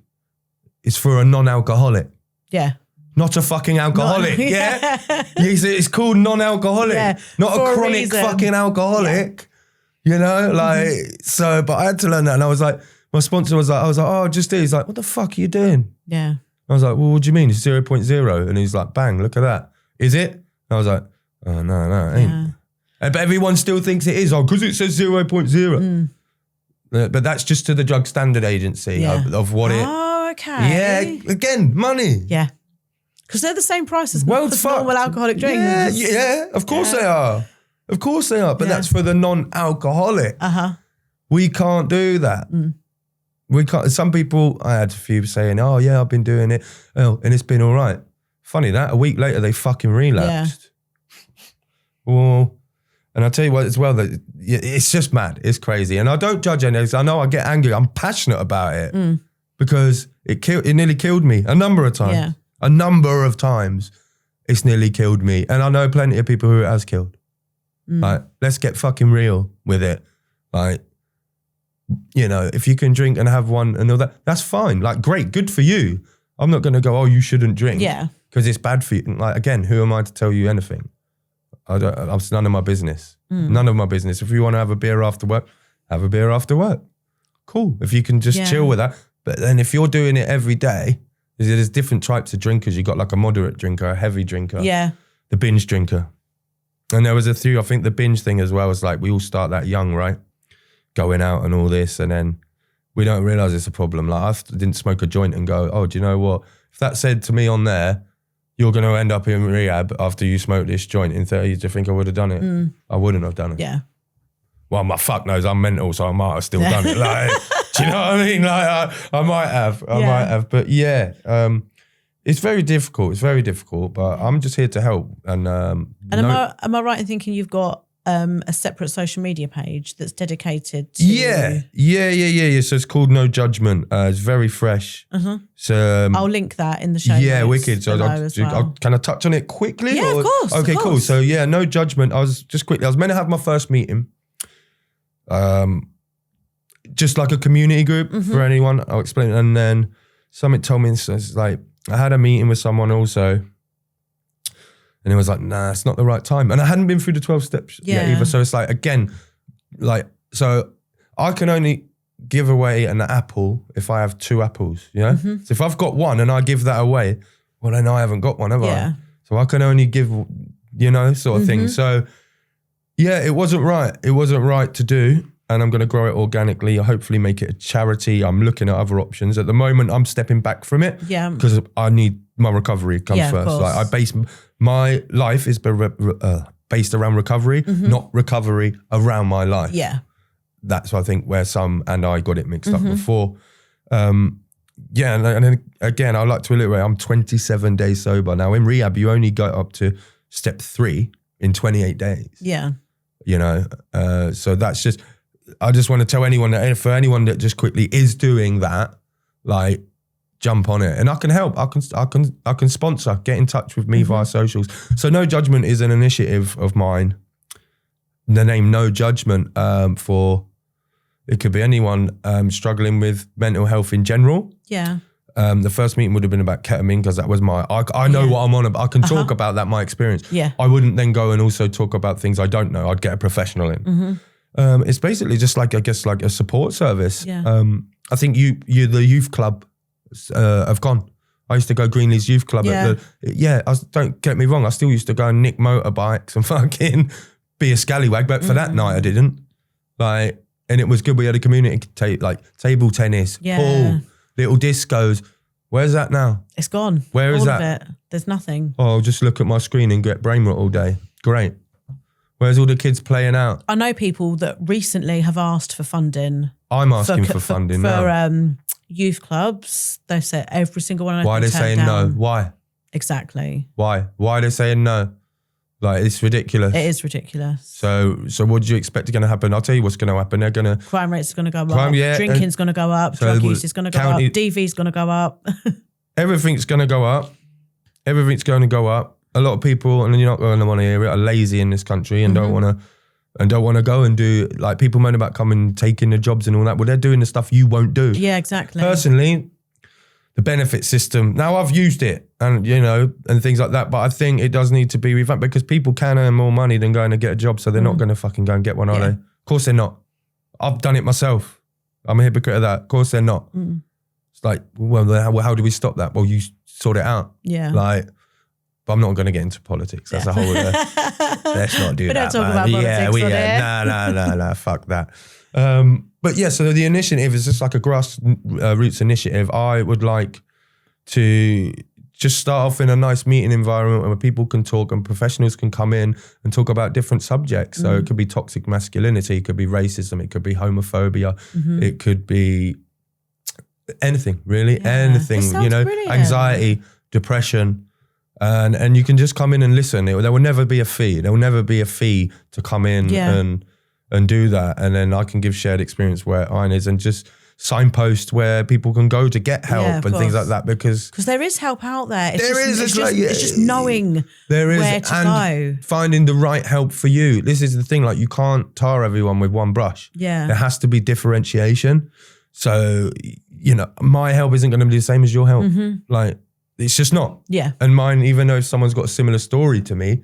is for a non-alcoholic. Yeah. Not a fucking alcoholic, It's called non-alcoholic, not a chronic fucking alcoholic, you know? Like, so, but I had to learn that. And I was like, my sponsor was like, oh, just do. He's like, what the fuck are you doing? Yeah. I was like, well, what do you mean? It's 0.0. And he's like, bang, look at that. Is it? And I was like, oh, no, it ain't. Yeah. But everyone still thinks it is. Oh, because it says 0.0. But that's just to the Drug Standard Agency of what it. Oh, okay. Yeah, again, money. Yeah. Because they're the same price as Well, normal alcoholic drinks. Yeah, of course they are. Of course they are. But that's for the non-alcoholic. We can't do that. We can't. Some people, I had a few saying, oh, yeah, I've been doing it. Oh, and it's been all right. Funny that, a week later, they fucking relapsed. Well, and I'll tell you what as well, that it's just mad. It's crazy. And I don't judge anything. I know I get angry. I'm passionate about it because it nearly killed me a number of times. Yeah. A number of times it's nearly killed me. And I know plenty of people who it has killed. Like, let's get fucking real with it. Like, you know, if you can drink and have one and all that, that's fine. Like, great, good for you. I'm not going to go, oh, you shouldn't drink. Yeah. Because it's bad for you. Like, again, who am I to tell you anything? It's none of my business. None of my business. If you want to have a beer after work, have a beer after work. Cool. If you can just chill with that. But then if you're doing it every day, there's different types of drinkers. You got like a moderate drinker, a heavy drinker, the binge drinker. And there was I think the binge thing as well was like, we all start that young, right? Going out and all this. And then we don't realize it's a problem. Like, I didn't smoke a joint and go, oh, do you know what? If that said to me on there, you're going to end up in rehab after you smoke this joint in 30 years, do you think I would have done it? I wouldn't have done it. Yeah. Well, my fuck knows I'm mental, so I might have still done it. Like, do you know what I mean? Like, I might have. But it's very difficult. It's very difficult, but I'm just here to help. And am I right in thinking you've got a separate social media page that's dedicated to... Yeah. So it's called No Judgment. It's very fresh. So I'll link that in the show notes. Yeah, wicked. So can I touch on it quickly? Yeah, of course. Okay, cool. So yeah, No Judgment. I was meant to have my first meeting. Just like a community group for anyone. I'll explain it. And then something told me, it's like, I had a meeting with someone also. And it was like, nah, it's not the right time. And I hadn't been through the 12 steps yet either. So it's like, again, like, so I can only give away an apple if I have 2 apples, you know? So if I've got one and I give that away, well, then I haven't got one, have I? So I can only give, you know, sort of thing. So yeah, it wasn't right. It wasn't right to do. And I'm going to grow it organically. I'll hopefully make it a charity. I'm looking at other options. At the moment, I'm stepping back from it because I need my recovery comes first. Like, I base my life is based around recovery, not recovery around my life. Yeah, that's I think where some and I got it mixed up before. And then again, I like to reiterate, I'm 27 days sober now. In rehab, you only go up to step 3 in 28 days. Yeah, you know, so that's just. I just want to tell anyone that for anyone that just quickly is doing that, like, jump on it, and I can help. I can sponsor. Get in touch with me via socials. So No Judgment is an initiative of mine. The name No Judgment for it could be anyone struggling with mental health in general. Yeah. The first meeting would have been about ketamine because that was I know what I'm on about. I can talk about that, my experience. Yeah. I wouldn't then go and also talk about things I don't know. I'd get a professional in. It's basically just like, I guess, like a support service. Yeah. I think the youth club have gone. I used to go Greenlee's youth club. Don't get me wrong. I still used to go and nick motorbikes and fucking be a scallywag. But for that night, I didn't. Like, and it was good. We had a community table tennis, pool, little discos. Where's that now? It's gone. Where is that? All of it. There's nothing. Oh, I'll just look at my screen and get brain rot all day. Great. Where's all the kids playing out? I know people that recently have asked for funding. I'm asking for funding now. For youth clubs. They've said every single one. Why are they saying no? Why? Exactly. Why? Why are they saying no? Like, it's ridiculous. It is ridiculous. So what do you expect is going to happen? I'll tell you what's going to happen. They're going to... Crime rates are going to go up. Drinking's going to go up. So drug use is going to go up. DV's going to go up. Everything's going to go up. Everything's going to go up. A lot of people, and you're not going to want to hear it, are lazy in this country and don't want to go and do, like, people moan about coming, taking the jobs and all that. Well, they're doing the stuff you won't do. Yeah, exactly. Personally, the benefit system, now I've used it and, you know, and things like that, but I think it does need to be revamped because people can earn more money than going to get a job, so they're not going to fucking go and get one, are they? Of course they're not. I've done it myself. I'm a hypocrite of that. Of course they're not. It's like, well, how do we stop that? Well, you sort it out. Yeah. Like, but I'm not going to get into politics. That's a whole. Let's not do that. We don't talk about politics. No, fuck that. But yeah, so the initiative is just like a grassroots initiative. I would like to just start off in a nice meeting environment where people can talk and professionals can come in and talk about different subjects. So it could be toxic masculinity, it could be racism, it could be homophobia, it could be anything, really, anything. You know, brilliant. Anxiety, depression. And you can just come in and listen. There will never be a fee. There will never be a fee to come in and do that. And then I can give shared experience where Iron is and just signpost where people can go to get help and things like that. Because there is help out there. It's just knowing where to go. Finding the right help for you. This is the thing, like, you can't tar everyone with one brush. Yeah. There has to be differentiation. So, you know, my help isn't going to be the same as your help. Like, it's just not. Yeah. And mine, even though if someone's got a similar story to me,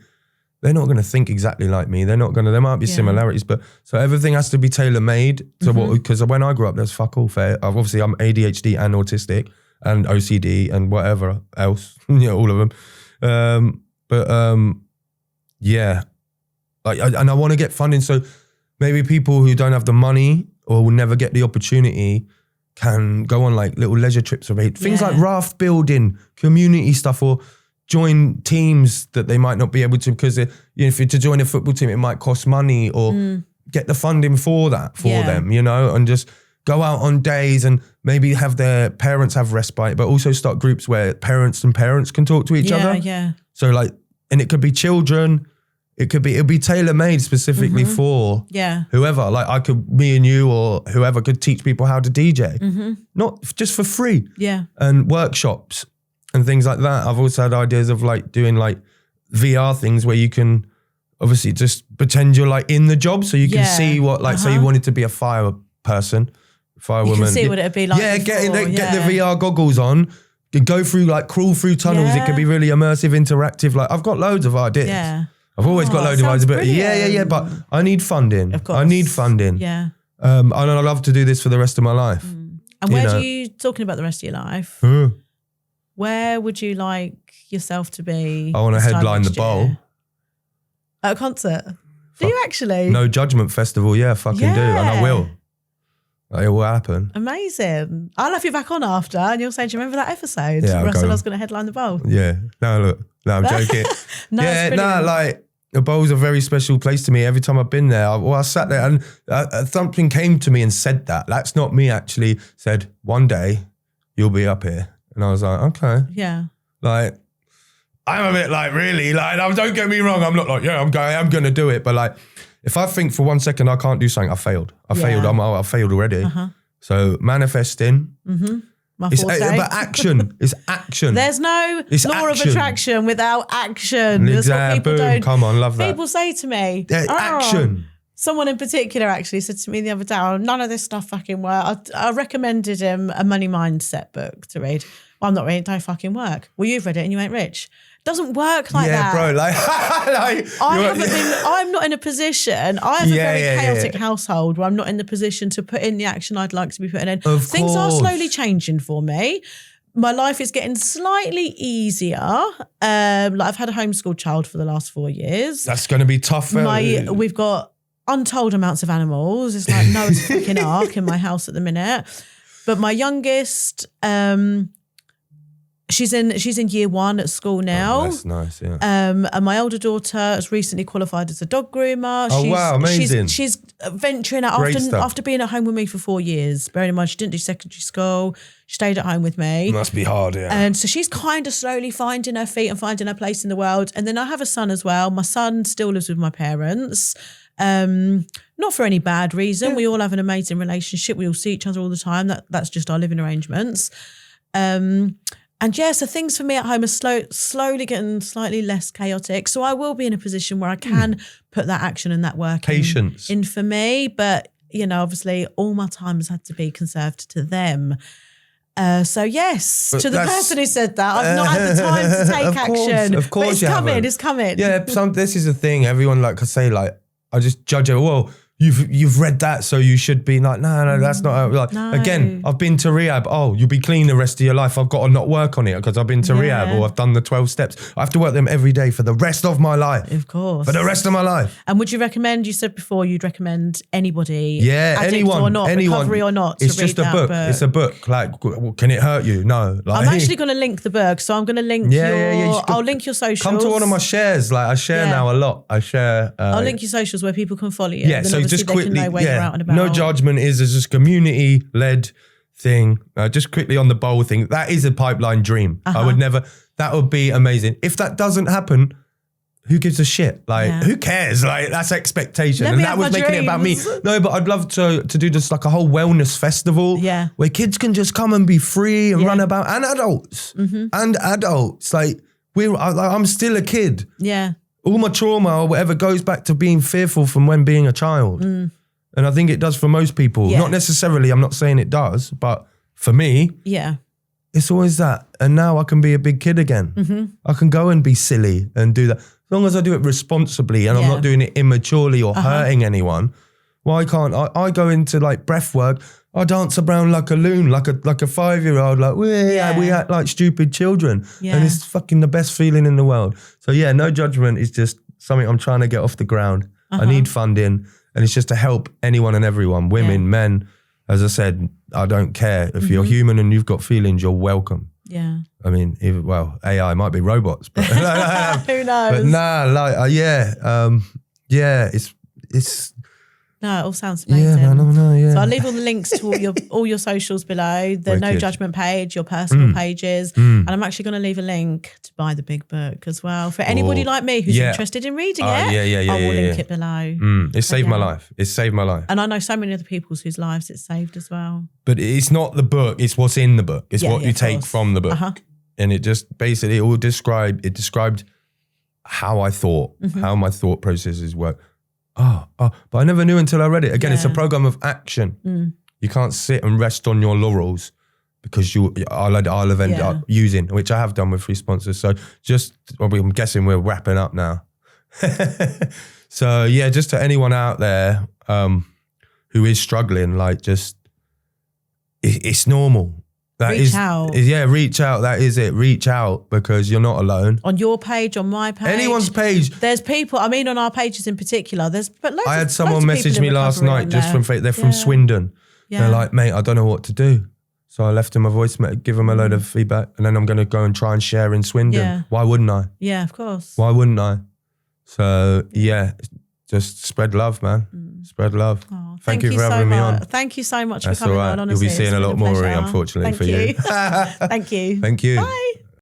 they're not going to think exactly like me. They're not going to, there might be similarities, but so everything has to be tailor-made to what, because when I grew up, there's fuck all fair. Obviously, I'm ADHD and autistic and OCD and whatever else, you know, all of them. Yeah. And I want to get funding. So maybe people who don't have the money or will never get the opportunity can go on like little leisure trips or things like raft building, community stuff, or join teams that they might not be able to, because you know, if you're to join a football team, it might cost money, or get the funding for that for them, you know, and just go out on days and maybe have their parents have respite, but also start groups where parents and parents can talk to each other. Yeah. So like, and it could be children. It'll be tailor-made specifically for whoever. Like me and you or whoever could teach people how to DJ, not just for free. Yeah. And workshops and things like that. I've also had ideas of like doing like VR things where you can obviously just pretend you're like in the job, so you can see what, like, say you wanted to be a fire person, firewoman. You can see what it'd be like. Yeah, get the VR goggles on. Go through, like, crawl through tunnels. It could be really immersive, interactive. Like, I've got loads of ideas. Yeah. I've always got loads of ideas, but but I need funding. Of course. I need funding. Yeah. And I'd love to do this for the rest of my life. And where do you, talking about the rest of your life, where would you like yourself to be? I want to headline the bowl. At a concert? Do you actually? No Judgment Festival, fucking do. And I will. It will happen. Amazing. I'll have you back on after and you'll say, do you remember that episode? Yeah, Russell was going to headline the bowl. Yeah. No, look. No, I'm joking. Like, the bowl's a very special place to me. Every time I've been there, I sat there and something came to me and said that. That's not me actually. Said, one day you'll be up here. And I was like, okay. Yeah. Like, I'm a bit like, really? Like, don't get me wrong. I'm not like, I'm going to do it. But like, if I think for 1 second I can't do something, I failed. I failed already. So manifesting. But action. It's action. There's no law of attraction without action. Exactly. That's what people don't. Come on, love that. People say to me, action. Someone in particular actually said to me the other day, none of this stuff fucking works. I recommended him a money mindset book to read. Well, I'm not reading it, don't fucking work. Well, you've read it and you ain't rich. Doesn't work like that. Yeah, bro. Like I'm not in a position. I have a very chaotic household where I'm not in the position to put in the action I'd like to be putting in. Things are slowly changing for me. My life is getting slightly easier. Like, I've had a homeschooled child for the last 4 years. That's going to be tough. We've got untold amounts of animals. It's like Noah's fucking ark in my house at the minute. But my youngest, She's in year 1 at school now. Oh, that's nice, yeah. And my older daughter has recently qualified as a dog groomer. Oh, wow, amazing. She's venturing out after being at home with me for 4 years. Bearing in mind, she didn't do secondary school. She stayed at home with me. Must be hard, yeah. And so she's kind of slowly finding her feet and finding her place in the world. And then I have a son as well. My son still lives with my parents. Not for any bad reason. Yeah. We all have an amazing relationship. We all see each other all the time. That's just our living arrangements. And yeah, so things for me at home are slowly getting slightly less chaotic. So I will be in a position where I can put that action and that work in for me. But, you know, obviously all my time has had to be conserved to them. So yes, but to the person who said that, I've not had the time to take action. Of course, but it's coming. Yeah, this is the thing. Everyone, like I say, like, I just judge it. Whoa, you've read that, so you should be like, no, that's not like. No. Again, I've been to rehab. Oh, you'll be clean the rest of your life. I've got to not work on it because I've been to rehab or I've done the 12 steps. I have to work them every day for the rest of my life. Of course, for the rest of my life. And would you recommend? You said before you'd recommend anybody, anyone or not, recovery or not. It's just a book. It's a book. Like, can it hurt you? No. Like, I'm actually going to link the book, so I'm going to link I'll link your socials. Come to one of my shares. Like I share now a lot. I share. I'll link your socials where people can follow you. Yeah. So just quickly. Out and about. No judgment is just community-led thing. Just quickly on the bowl thing. That is a pipeline dream. I would never, that would be amazing. If that doesn't happen, who gives a shit? Like, who cares? Like, that's expectation. And that was making it about me. No, but I'd love to do just like a whole wellness festival where kids can just come and be free and run about, and adults. And adults. Like, I'm still a kid. Yeah. All my trauma or whatever goes back to being fearful from when being a child. And I think it does for most people. Not necessarily, I'm not saying it does, but for me, it's always that. And now I can be a big kid again. I can go and be silly and do that. As long as I do it responsibly and I'm not doing it immaturely or hurting anyone, why can't I go into like breath work, I dance around like a loon, like a 5-year-old, like we act like stupid children. And it's fucking the best feeling in the world. So yeah, no judgment is just something I'm trying to get off the ground. I need funding. And it's just to help anyone and everyone, women, men. As I said, I don't care. If you're human and you've got feelings, you're welcome. Yeah. I mean, AI might be robots, but who knows? But nah, like, it's. No, it all sounds amazing. Yeah. So I'll leave all the links to all your socials below, the No Judgment page, your personal pages, and I'm actually going to leave a link to buy the big book as well for anybody like me who's interested in reading it. I will link it below. It saved my life. It saved my life. And I know so many other people's whose lives it's saved as well. But it's not the book, it's what's in the book. It's what you take from the book. And it just basically described how I thought, how my thought processes work. But I never knew until I read it. Again, it's a program of action. You can't sit and rest on your laurels because I'll have ended up using, which I have done with free sponsors. So I'm guessing we're wrapping up now. So yeah, just to anyone out there who is struggling, like it's normal. Reach out. Reach out. That is it. Reach out because you're not alone. On your page, on my page. Anyone's page. There's people, I mean on our pages in particular, I had someone message me last night just from, they're from Swindon. Yeah. They're like, mate, I don't know what to do. So I left him a voicemail, give him a load of feedback, and then I'm going to go and try and share in Swindon. Yeah. Why wouldn't I? Yeah, of course. Why wouldn't I? So yeah, just spread love, man. Spread love. Oh, thank you for having me on. Thank you so much for coming on. Honestly, you'll be seeing a lot more, unfortunately, for you. Thank you. Thank you. Bye.